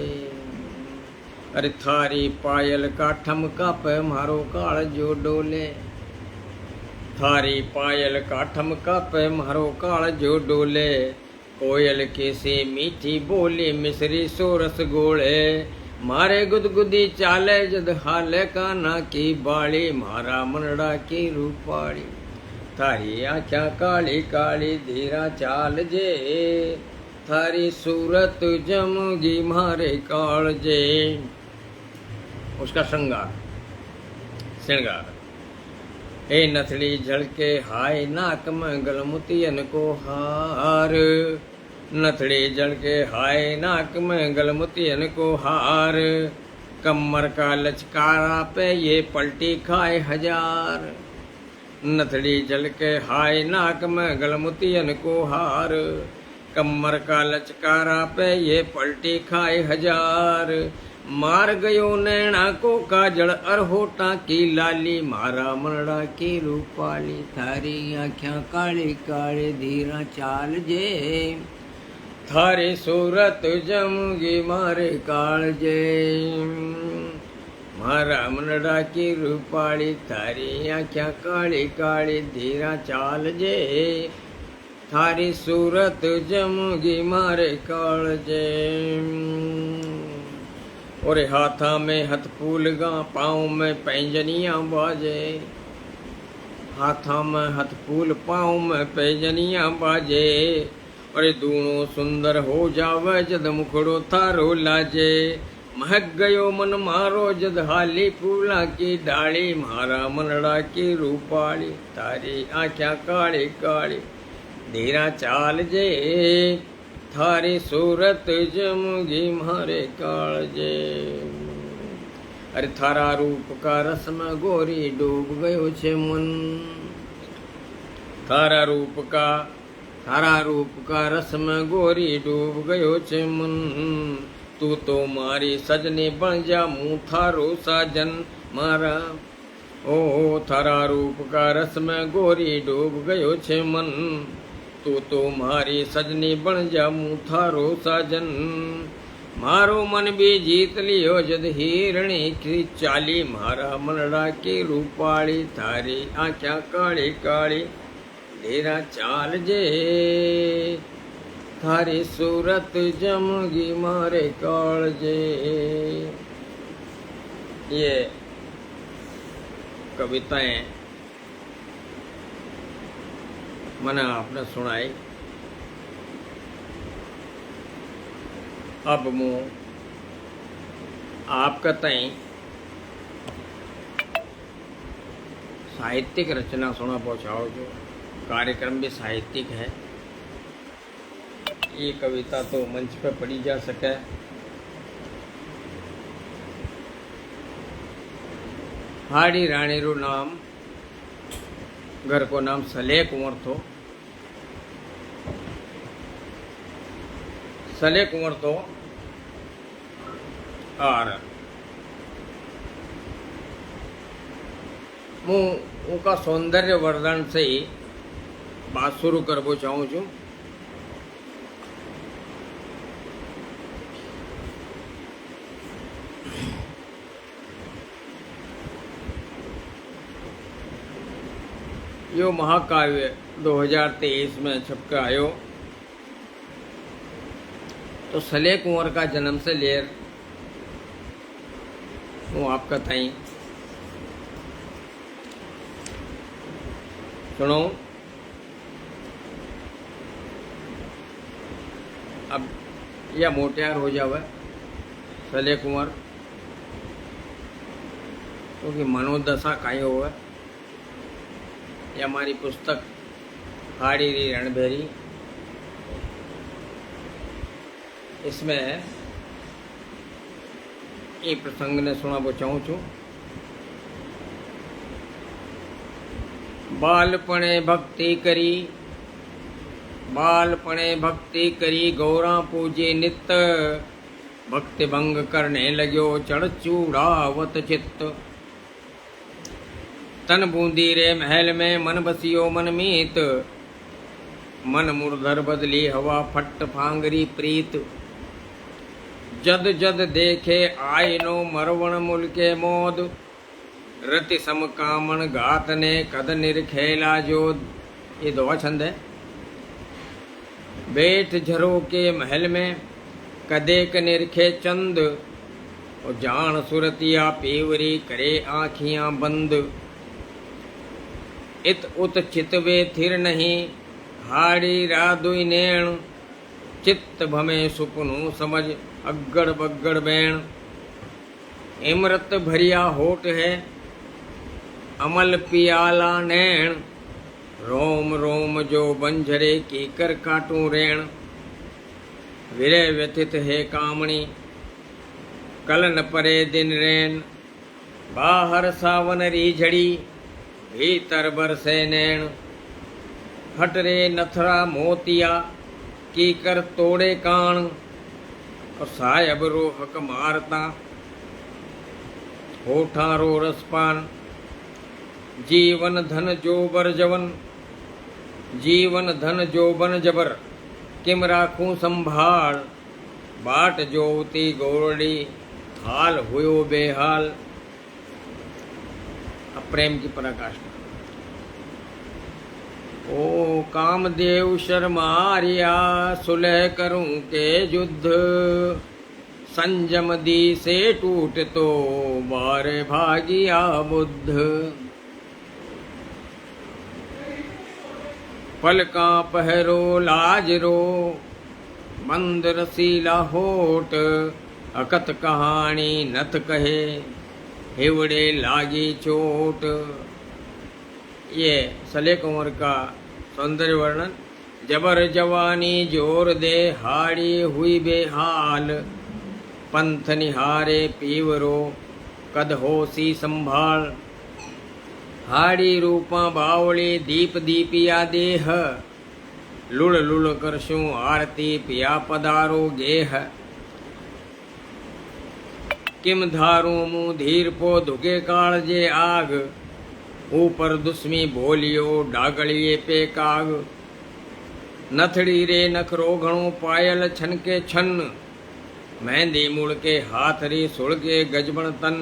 अरे थारी पायल का ठमका पे मारो काल जो डोले, थारी पायल का ठमका पे मारो काल जो डोले। कोयल कैसे मीठी बोली मिश्री सो रसगोले, मारे गुदगुदी चाले जद हाले काना की बाड़ी, मारा मनड़ा की रूपाड़ी, थारी आँख्या काली काली धीरा चाल जे, थारी सूरत जमगी मारे काल जे। उसका श्रृंगार ए नथड़ी झलके हाय नाक में गलमुतियन को हार, नथड़ी झलके हाय नाक में गलमुतियन को हार। कमर का लचकारा पे ये पलटी खाए हजार, नथड़ी झलके हाय नाक में गलमुतियन को हार। कमर का लचकारा पे ये पलटी खाए हजार, मार गयो नैना को काजल अर होठा की लाली, मारा मनड़ा की रूपाली, थारी आँख्या काली काली धीरा चाल जे, थारी सूरत जमगी मारे काल जे। मारा मनड़ा की रूपाली, थारी आँख्या काली काली धीरा चाल जे, थारी सूरत जमगी मारे काल जे। और हाथा में हथफूल गा पाँव में पैंजनियाँ बाजे, हाथा में हथफूल पाँव में पैंजनियाँ बाजे। और दूनो सुंदर हो जावे जद मुखड़ो थारो लाजे, महक गयो मन मारो जद हाली फूला की डाली, मारा मनड़ा की रूपाली, थारी आँख्या काली काली धीरा चाल जे, थारी सूरत जमगी मारे काल जे। अरे थारा रूप का रस में गोरी डूब गयो छे मन, थारा रूप का रस में गोरी डूब गयो छे मन। तू तो मारी सजनी बन जा मुँह थारो साजन, मारा ओ थारा रूप का रस में गोरी डूब गयो छे मन। तू तो मारी सजनी बन जा मुँह थारो साजन, मारो मन भी जीत लियो जद हिरणी की चाली, मारा मनड़ा की रूपाली, थारी आँख्या काली काली धीरा चाल जे, थारी सूरत जमगी मारे काल जे। ये कविताएं मैंने आपने सुनाई। अब मु आपका तई साहित्यिक रचना सुना पहुँचाओ जो कार्यक्रम भी साहित्यिक है। ये कविता तो मंच पे पढ़ी जा सके। हाड़ी रानी रू नाम घर को नाम सले कुंवर थो। सले कुंवर थो और मैं उनका सौंदर्य वर्धन से ही बात शुरू करना चाहूँ छूँ। यो महाकाव्य 2023 में छप के आयो। तो सले कुंवर का जन्म से लेर हूँ आपका ताई सुनो। अब यह मोटियार हो जावे सले कुंवर, क्योंकि मनोदशा कहीं होवे। ये हमारी पुस्तक हाड़ी री रणभेरी, इसमें ये प्रसंग ने सुना चाहूँ छू। बालपणे भक्ति करी, बालपणे भक्ति करी गौरा पूजे नित, भक्ति भंग करने लग्यो चढ़ चूड़ावत चित्त। तन बूंदी रे महल में मन बसियो मन मीत, मन मुरधर बदली हवा फट फांगरी प्रीत। जद जद देखे आयनो मरवण मुल के मोद, रति सम कामन गात ने कद निरखेला जोद। ये दो छंद है। बैठ झरो के महल में कदेक निरखे चंद, और जान सुरतिया पेवरी करे आँखियां बंद। इत उत चितवे थिर नहीं हाड़ी रादुई नैण, चित्त भमे सुपनु समझ अग्गड़ बग्गड़ बैण। इमरत भरिया होठ है अमल पियाला नैण, रोम रोम जो बंझरे की कर काटू रेण। विरह व्यथित है कामणी कलन परे दिन रैन, बाहर सावन री झड़ी भीतर बरसे नैण। हट रे नथरा मोतिया की कर तोड़े कान, और सायब रो हक मारता होठा रो रसपान। जीवन धन जोबर जवन, जीवन धन जोबन जबर, किम राखूं संभाल। बाट जोवती गोरड़ी हाल हुयो बेहाल। प्रेम की पराकाष्ठा। ओ कामदेव शर्मारिया सुलह करूं के युद्ध, संजम दी से टूट तो बार भागिया बुद्ध। पलका पहरो लाजरो मंद रसीला होट, अकत कहानी नथ कहे हिवड़े लागी चोट। ये सले कुंवर का सौंदर्य वर्णन। जबर जवानी जोर दे हाड़ी हुई बेहाल, पंथ निहारे पीवरो कद होसी संभाल। हाड़ी रूपा बावली दीप दीपिया देह, लुड़ लुड़ करशूं आरती पिया पदारो गेह। किम धारू मुँह धीर पो धुके काल जे आग, ऊपर दुश्मी बोलियो डागलिए पे काग। नथड़ी रे नखरो घणो पायल छन के छन, मेहंदी मुड़ के हाथ री सुड़ के गजबन तन।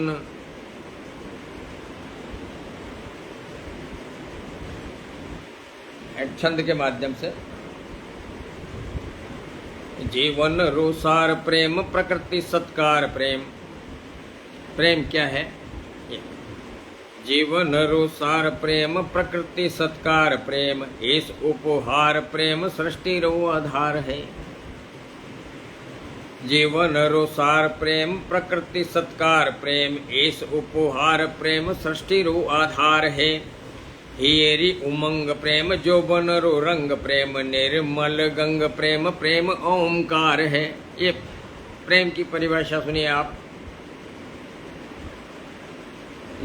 एक छंद के माध्यम से जीवन रोसार प्रेम प्रकृति सत्कार प्रेम। प्रेम क्या है? जीवन रोसार प्रेम प्रकृति सत्कार प्रेम, इस उपहार प्रेम सृष्टि रो आधार है। जीवन रोसार प्रेम प्रकृति सत्कार प्रेम, इस उपहार प्रेम सृष्टि रो आधार है। हियरी उमंग प्रेम जो बन रो रंग प्रेम निर्मल गंग प्रेम प्रेम ओमकार है। ये प्रेम की परिभाषा सुनिए आप।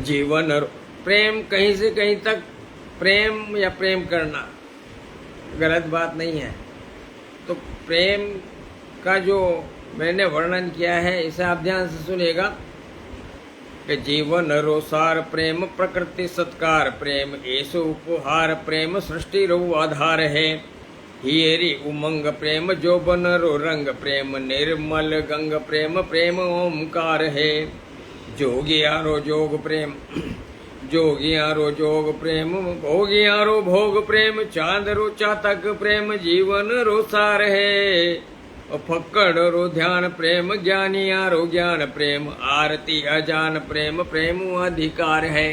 जीवन प्रेम कहीं से कहीं तक प्रेम या प्रेम करना गलत बात नहीं है। तो प्रेम का जो मैंने वर्णन किया है इसे आप ध्यान से सुनिएगा कि जीवन रो सार प्रेम प्रकृति सत्कार प्रेम ऐसो उपहार प्रेम सृष्टि रो आधार है। हियरी उमंग प्रेम जो बन रो रंग प्रेम निर्मल गंग प्रेम प्रेम ओमकार है। जोगियारो जोग प्रेम जोगियारो जोग प्रेम भोगियारो भोग प्रेम चांद रो चातक प्रेम जीवन रो सार है। और फक्कड़ रो ध्यान प्रेम ज्ञानियारो ज्ञान प्रेम आरती अजान प्रेम प्रेम अधिकार है।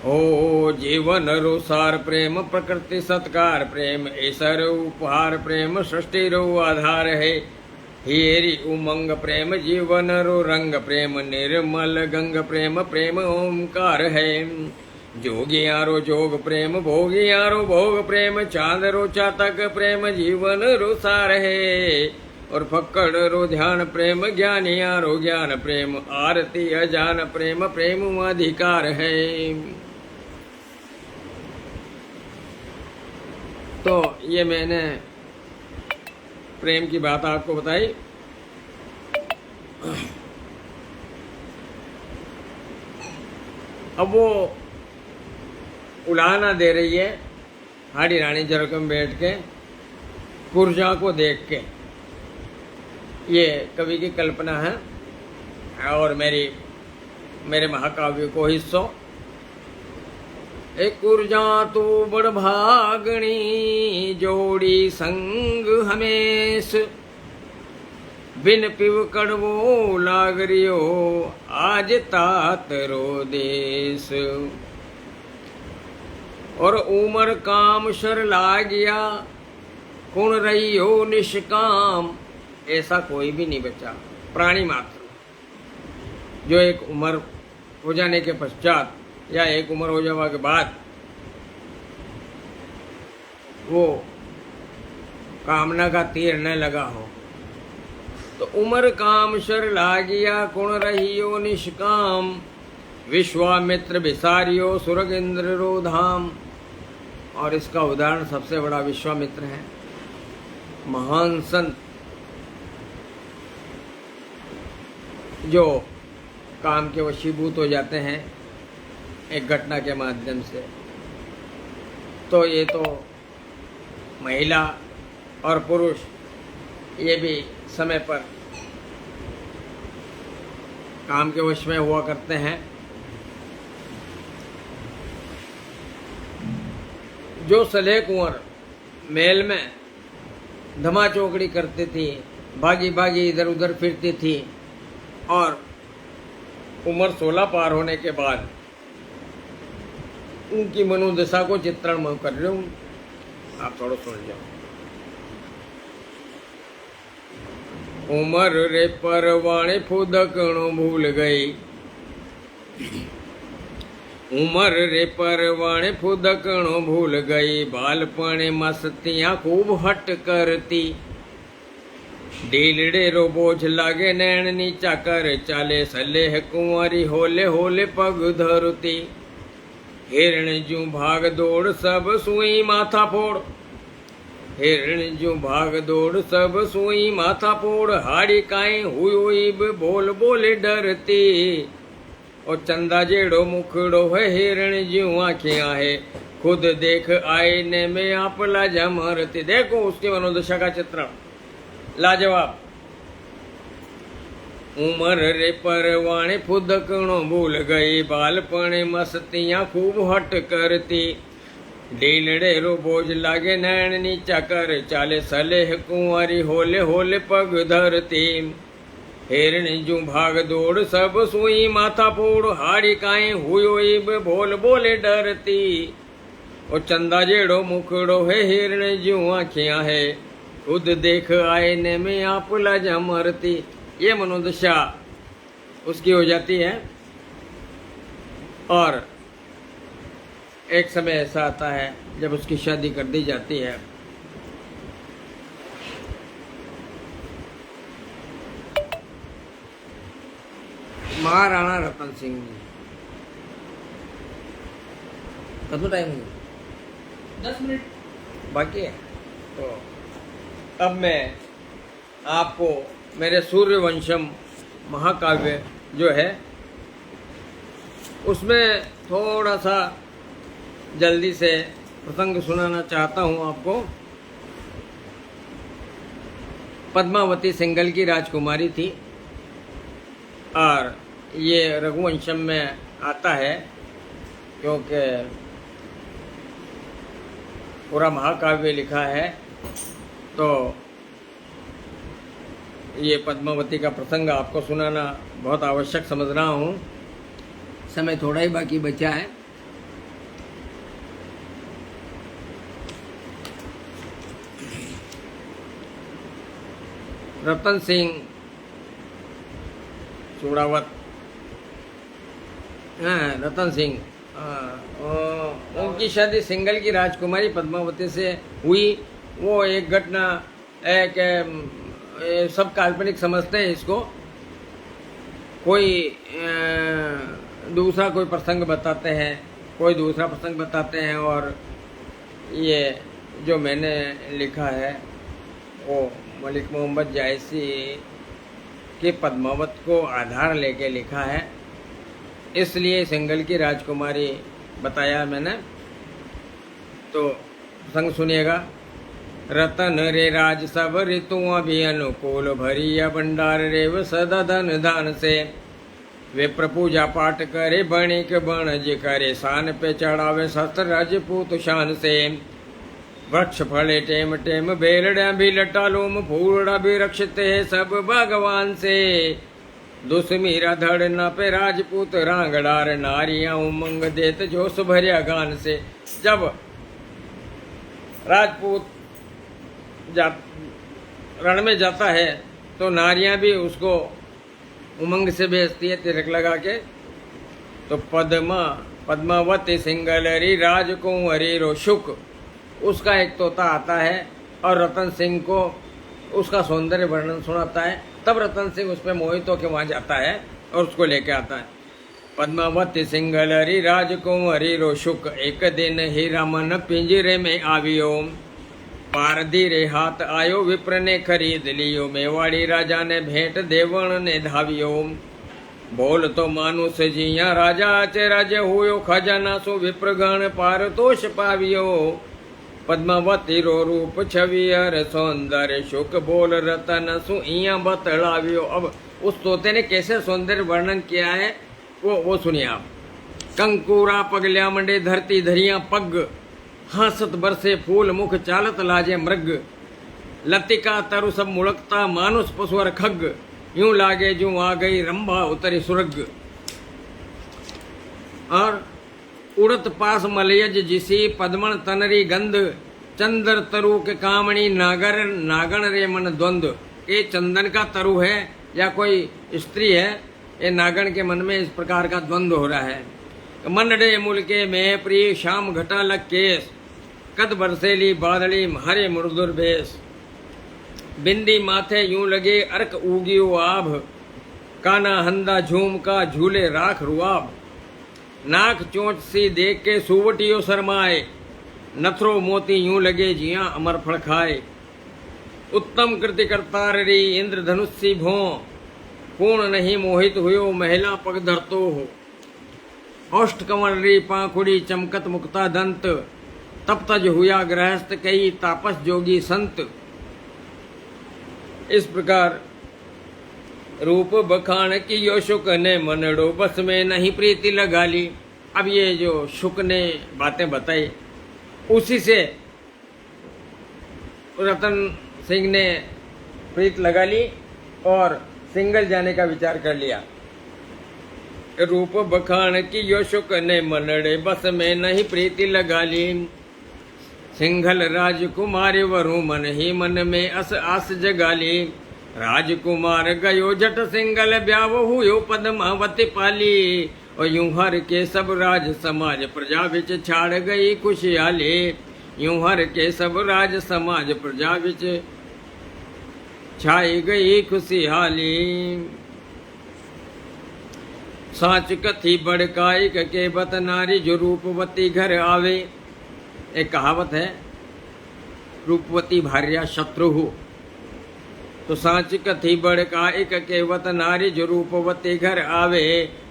ओ जीवन रो सार प्रेम प्रकृति सत्कार प्रेम ऐसर उपहार प्रेम सृष्टि रो आधार है। हियरी उमंग प्रेम जीवन रो रंग प्रेम निर्मल गंग प्रेम प्रेम ओमकार है। जोगियारो जोग प्रेम भोगियारो भोग प्रेम चांद रो चातक प्रेम जीवन रो सार है। और फक्कड़ रो ध्यान प्रेम ज्ञानियारो ज्ञान प्रेम आरती अजान प्रेम प्रेम अधिकार है। तो ये मैंने प्रेम की बात आपको बताई। अब वो उलाहना दे रही है हाड़ी रानी जरकम में बैठ के कुर्जा को देख के। ये कवि की कल्पना है और मेरे महाकाव्य को हिस्सों। एक कुर्जा तो बड़ भागणी जोड़ी संग हमेश बिन पिव कड़वो लागरियो आज तात रो देश। और उमर काम शर लागया कुण रहियो निष्काम। ऐसा कोई भी नहीं बचा प्राणी मात्र जो एक उम्र हो जाने के पश्चात या एक उम्र हो जाने के बाद वो कामना का तीर न लगा हो। तो उमर काम शर लागिया कुण रहियो निष्काम विश्वामित्र विसारियो सुरग इंद्र रो धाम। और इसका उदाहरण सबसे बड़ा विश्वामित्र है, महान संत जो काम के वशीभूत हो जाते हैं एक घटना के माध्यम से। तो ये तो महिला और पुरुष ये भी समय पर काम के वश में हुआ करते हैं। जो सलेह कुंवर मेल में धमा चौकड़ी करती थी, भागी भागी इधर उधर फिरती थी और उम्र 16 पार होने के बाद उनकी मनोदशा को चित्रण मैं कर रहा हूँ, आप थोड़ा सुन जाओ। उमर रे परवाणे फुदकणो भूल गई, उमर रे परवाणे फुदकणो भूल गई, बालपणे मस्तियाँ खूब हट करती, डीलड़े रो बोझ लागे नैन नीचा कर चाले, सलेह कुंवारी होले होले पग धरती, हिरण जू भाग दौड़ सब सुई माथा फोड़, हिरण जू भाग दौड़ सब सुई माथा फोड़, हाड़ी काई हुई बोल बोले डरती, और चंदा जेड़ो मुखड़ो है हिरण ज्यों आँखियाँ है, खुद देख आईने में आप लाजा मारती। देखो उसकी मनोदशा का चित्रण लाजवाब। उमर रे परवाणे फुदकणो भूल गई, बालपणे मस्तियाँ खूब हट करती, डीलड़े रो बोझ लागे नैन नीचा कर चाले, सलेह कुंवारी होले होले पग धरती, हिरण जू भाग दौड़ सब सुई माथा फोड़, हाड़ी काई हुई बोल बोले डरती, और चंदा जेड़ो मुखड़ो है हिरण जू आँखियाँ है, खुद देख आईने में आप लाजा मरती। ये मनोदशा उसकी हो जाती है। और एक समय ऐसा आता है जब उसकी शादी कर दी जाती है। महाराणा रतन सिंह जी, कतो टाइम 10 मिनट बाकी है। तो अब मैं आपको मेरे सूर्यवंशम महाकाव्य जो है उसमें थोड़ा सा जल्दी से प्रसंग सुनाना चाहता हूँ आपको। पद्मावती सिंघल की राजकुमारी थी और ये रघुवंशम में आता है क्योंकि पूरा महाकाव्य लिखा है। तो ये पद्मावती का प्रसंग आपको सुनाना बहुत आवश्यक समझ रहा हूँ। समय थोड़ा ही बाकी बचा है। रतन सिंह चूड़ावत, रतन सिंह, उनकी शादी सिंघल की राजकुमारी पद्मावती से हुई। वो एक घटना है कि सब काल्पनिक समझते हैं इसको। कोई दूसरा कोई प्रसंग बताते हैं, कोई दूसरा प्रसंग बताते हैं, और ये जो मैंने लिखा है वो मलिक मोहम्मद जायसी के पद्मावत को आधार लेके लिखा है, इसलिए सिंघल की राजकुमारी बताया मैंने। तो प्रसंग सुनिएगा। रतन रे राज सब ऋतुओं भी अनुकूल, भरिया भंडार रेव सदा धन दान से। विप्र पूजा पाठ करे, बणिक बनज करे, शान पे चढ़ावे शस्त्र राजपूत शान से। वृक्ष फले टेम टेम, बेलड़ा भी लटा लोम, फूलड़ा भी रक्षते सब भगवान से। दुश्मीरा धड़ न पे राजपूत रांगड़ार, नारियां उमंग देत जोश भरिया गान से। जब राजपूत रण में जाता है तो नारियां भी उसको उमंग से भेजती है तिलक लगा के। तो पद्मावती सिंघलरी राजकुंवरी रो शुक, उसका एक तोता आता है और रतन सिंह को उसका सौंदर्य वर्णन सुनाता है। तब रतन सिंह उसमें मोहित होकर वहां जाता है और उसको लेके आता है। पद्मावती सिंघलरी राजकुंवरी रो शुक, एक दिन ही रमन पिंजरे में आवियो। पारधी रे हाथ आयो, विप्र ने खरीद लियो, मेवाड़ी राजा ने भेंट देवण ने धावियो। बोल तो मानुष जिया, राजा आचे राजे हुयो, खजाना सो विप्र गण पारतोष पावियो। पद्मावती रो रूप छवि हर सौंदर्य शुक, बोल रतन सु इया बतलावियो। अब उस तोते ने कैसे सौंदर्य वर्णन किया है वो सुनिए आप। कंकुरा पगल्या मंडे, धरती धरिया पग, हासत बरसे फूल मुख, चालत लाजे मृग। लतिका तरु सब मुड़कता, मानुष पशु और खग, यूं लागे जू आ गई रंभा उतरी सुरग। और उड़त पास मलयज जिसी, पद्मन तनरी गंध, चंदर तरु के कामणी, नागर नागण रे मन द्वंद्व। ये चंदन का तरु है या कोई स्त्री है, ये नागण के मन में इस प्रकार का द्वंद्व हो रहा है। मनडे मुलके में प्रिय, शाम घटा लग केस, कद बरसेली बादली, हरे मुर्दुर भेष। बिंदी माथे यूं लगे अर्क उगियो आभ, काना हंदा झूम का झूले राख रुआब। नाक चोंच सी देख के सुवटियो शरमाए, नथरो मोती यूं लगे जिया अमर फल खाए। उत्तम कृति करतार री इंद्र धनुष सी भों, पूर्ण नहीं मोहित हुयो महिला पग धरतो हो। औष्ठ कंवल री पाखुड़ी चमकत मुक्ता दंत, तब तज हुआ गृहस्थ कई तापस जोगी संत। इस प्रकार रूप बखान की यो शुक ने, मनड़ो बस में नहीं प्रीति लगा ली। अब ये जो शुक ने बातें बताई उसी से रतन सिंह ने प्रीत लगा ली और सिंघल जाने का विचार कर लिया। रूप बखान की यो शुक ने, मनड़े बस में नहीं प्रीति लगा ली। सिंघल राजकुमारी वरु मन ही मन में अस आस जगाली। राजकुमार गयो जट सिंघल ब्याव हुयो पद्मावती पाली। और यूं हर के सब राज समाज प्रजा विच छाड़ गई खुशहाली। यूं हर के सब राज समाज प्रजा विच छाई गई खुशहाली। साच कथी बड़काई के बत नारी जो रूपवती घर आवे। एक कहावत है, रूपवती भार्या शत्रु हो। तो साच कथी बड़काई के बत नारी जो रूपवती घर आवे।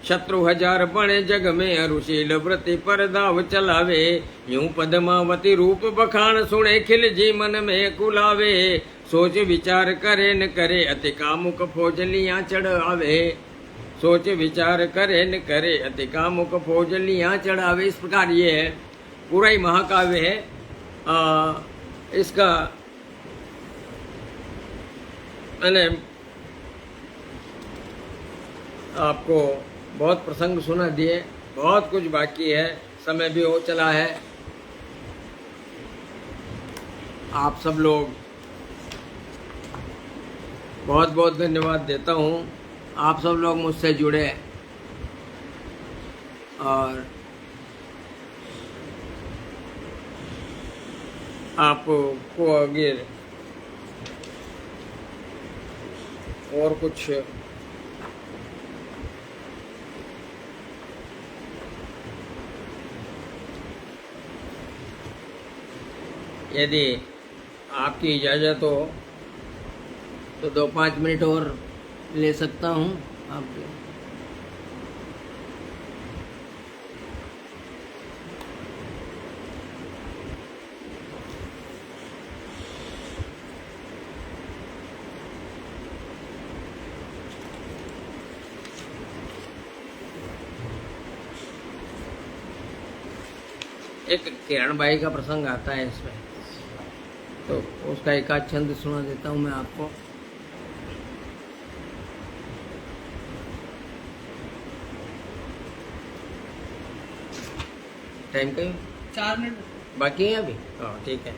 शत्रु हजार बने जग में अरुशील व्रति पर दाव चलावे। यूं पद्मावती रूप बखान सुने खिल जी मन में कुलावे। सोच विचार करे न करे अति कामुक फौजलियां चढ़ावे। सोच विचार करे न करे अति कामुक फौजलियां चढ़ावे। इस प्रकार ये है, पूरा ही महाकाव्य है। इसका मैंने आपको बहुत प्रसंग सुना दिए, बहुत कुछ बाकी है, समय भी हो चला है। आप सब लोग बहुत बहुत धन्यवाद देता हूँ। आप सब लोग मुझसे जुड़े और आपको अगर और कुछ यदि आपकी इजाज़त हो तो 2-5 मिनट और ले सकता हूँ आपके। एक किरण बाई का प्रसंग आता है इसमें, तो उसका एक आध छंद सुना देता हूँ मैं आपको। टाइम का 4 मिनट बाकी है अभी? हाँ ठीक है।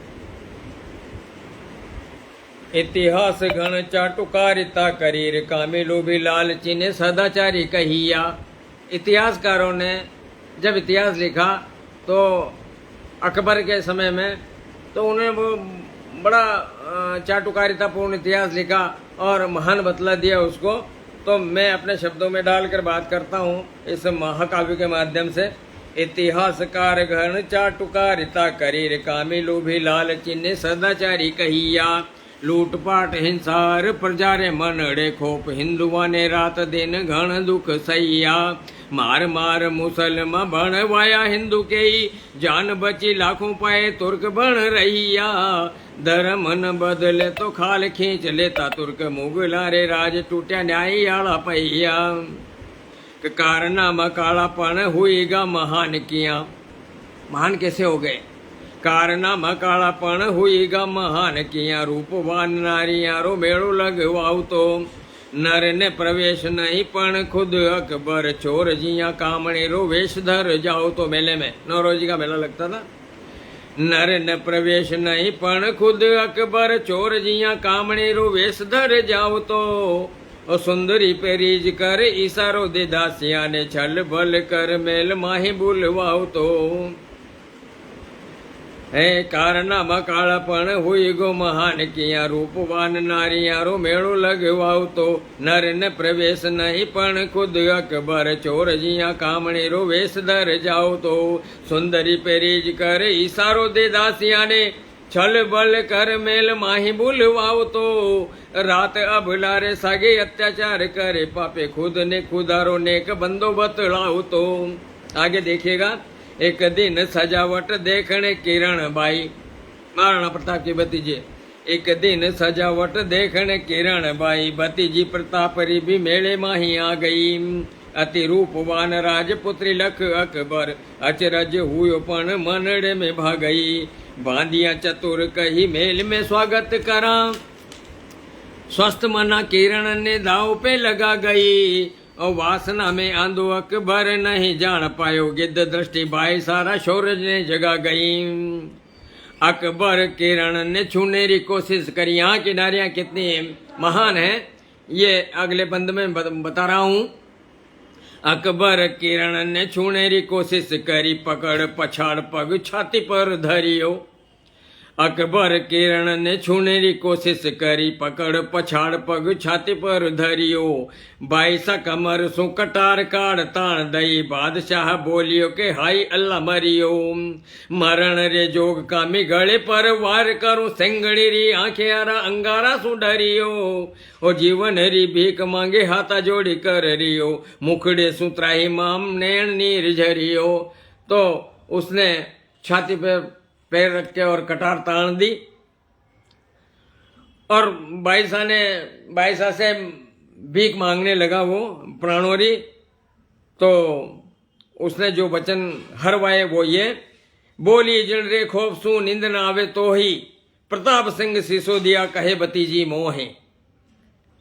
इतिहास घन चाटुकारिता करीर कामिलो भी लालची ने सदाचारी कहिया। इतिहासकारों ने जब इतिहास लिखा तो अकबर के समय में, तो उन्हें वो बड़ा चाटुकारितापूर्ण इतिहास लिखा और महान बतला दिया उसको। तो मैं अपने शब्दों में डालकर बात करता हूँ इस महाकाव्य के माध्यम से। इतिहासकार घन चाटुकारिता करीर कामिलो भी लालची ने सदाचारी कहिया। लूटपाट हिंसार प्रजारे मनड़े खोप हिंदुआ ने रात दिन घन दुख सैया। मार मार मुसलमा बण वाया हिंदू के ही जान बची लाखों पाए तुर्क बन रहिया। धर्म न बदले तो खाल खींच लेता तुर्क मुगला रे राज टूटा न्याय आला पहिया। कारनामा कालापन हुईगा महान किया। महान कैसे हो गए? कारनामा कालापन हुईगा महान किया। रूपवान नारियां रो मेड़ो लगवाऊ तो नर ने प्रवेश नहीं पण खुद अकबर चोर जिया कामणे रो वेश धर जाओ। तो मेले में नौरोजी का मेला लगता था। नर ने प्रवेश नहीं पण खुद अकबर चोर जिया कामणे रो वेश धर जाओ। तो और सुंदरी पे रीज कर इशारो दे दासिया ने छल बल कर मेल माही बुलवाओ। तो है कारनामा कालापन हुई गो महान किया। रूपवान नारियां रो मेड़ो लगवाओ। तो नर ने प्रवेश नहीं पण खुद अकबर चोर जिया कामणे रो वेश धर जाओ। तो सुंदरी पे रीज कर इशारो दे दासिया ने छल बल कर मेल माही बुलवाओ। तो रात अबलारे सागे अत्याचार करे पापे खुद ने खुदारो नेक बंदो बतलाओ। तो आगे देखिएगा। एक दिन सजावट देखने किरण बाई, महाराणा प्रताप की भतीजी। एक दिन सजावट देखने किरण बाई भतीजी प्रतापरी भी मेले माही आ गई। अति रूपवान राजपुत्री लख अकबर अचरज हुयो पण मनड़े में भागई। बांधिया चतुर कही मेल में स्वागत करा। स्वस्थ मना किरण ने दाव पे लगा गई। और वासना में आंधो अकबर नहीं जान पायो। गिद्ध दृष्टि बाई सारा शौर्य ने जगा गई। अकबर किरण ने छूने की कोशिश करी। यहाँ की नारियां कितनी महान है ये अगले बंद में बता रहा हूँ। अकबर किरण ने छूने री कोशिश करी, पकड़ पछाड़ पग छाती पर धरियो। अकबर किरण ने छूने री कोशिश करी, पकड़ पछाड़ पग छाती पर धरियो। बाईसा कमर सु कटार काड़ ताण दई, बादशाह बोलियो के हाई अल्लाह मरियो। मरण रे जोग कामी गले पर वार करूं, सेंगड़ी री आंखें आरा अंगारा सु डरियो। ओ जीवन री भीख मांगे हाथा जोड़ी कर रियो, मुखड़े सु त्राही माम नैन नीर झरियो। तो उसने छाती पे पैर रख के और कटार तान दी, और बाईसा से भीख मांगने लगा वो प्राणोरी। तो उसने जो वचन हरवाए वो ये, बोली जिन रे खोफ सू नींद न आवे तो ही, प्रताप सिंह सिसोदिया कहे भतीजी मोहे।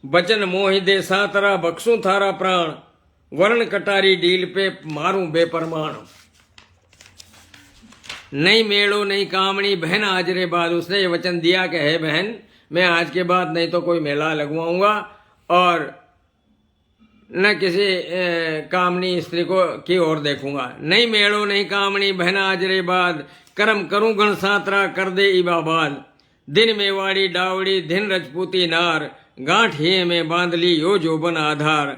वचन मोहि दे सातरा बख्सू थारा प्राण, वर्ण कटारी डील पे मारूं बेपरमाण। नहीं मेड़ो नहीं कामणी बहन आज रे बाद, उसने ये वचन दिया कि है बहन मैं आज के बाद नहीं तो कोई मेला लगवाऊंगा और न किसी कामनी स्त्री को की ओर देखूंगा। नहीं मेड़ो नहीं कामणी बहन आज रे बाद, कर्म करूं गण सातरा कर दे इबाबाद। दिन मेवाड़ी डावड़ी दिन रजपूती नार, गांठ ही में बांध ली यो जोबन आधार।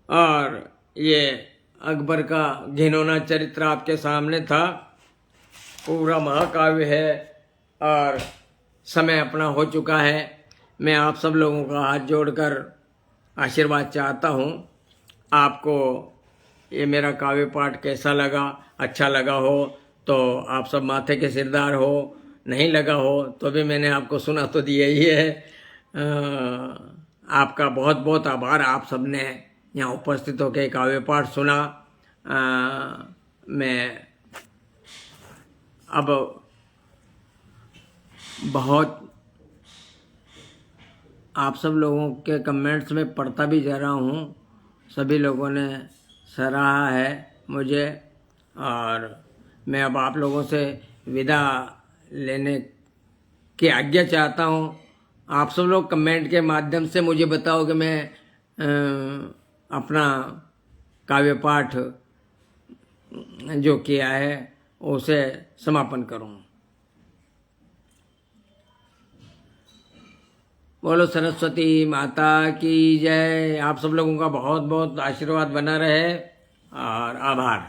और ये अकबर का घिनौना चरित्र आपके सामने था, पूरा महाकाव्य है और समय अपना हो चुका है। मैं आप सब लोगों का हाथ जोड़कर आशीर्वाद चाहता हूँ। आपको ये मेरा काव्य पाठ कैसा लगा, अच्छा लगा हो तो आप सब माथे के सिरदार हो, नहीं लगा हो तो भी मैंने आपको सुना तो दिया ही है। आपका बहुत बहुत आभार, आप सब ने यहाँ उपस्थित होकर काव्य पाठ सुना। मैं अब बहुत आप सब लोगों के कमेंट्स में पढ़ता भी जा रहा हूँ, सभी लोगों ने सराहा है मुझे, और मैं अब आप लोगों से विदा लेने की आज्ञा चाहता हूँ। आप सब लोग कमेंट के माध्यम से मुझे बताओ कि मैं अपना काव्य पाठ जो किया है उसे समापन करूं। बोलो सरस्वती माता की जय। आप सब लोगों का बहुत बहुत आशीर्वाद बना रहे और आभार।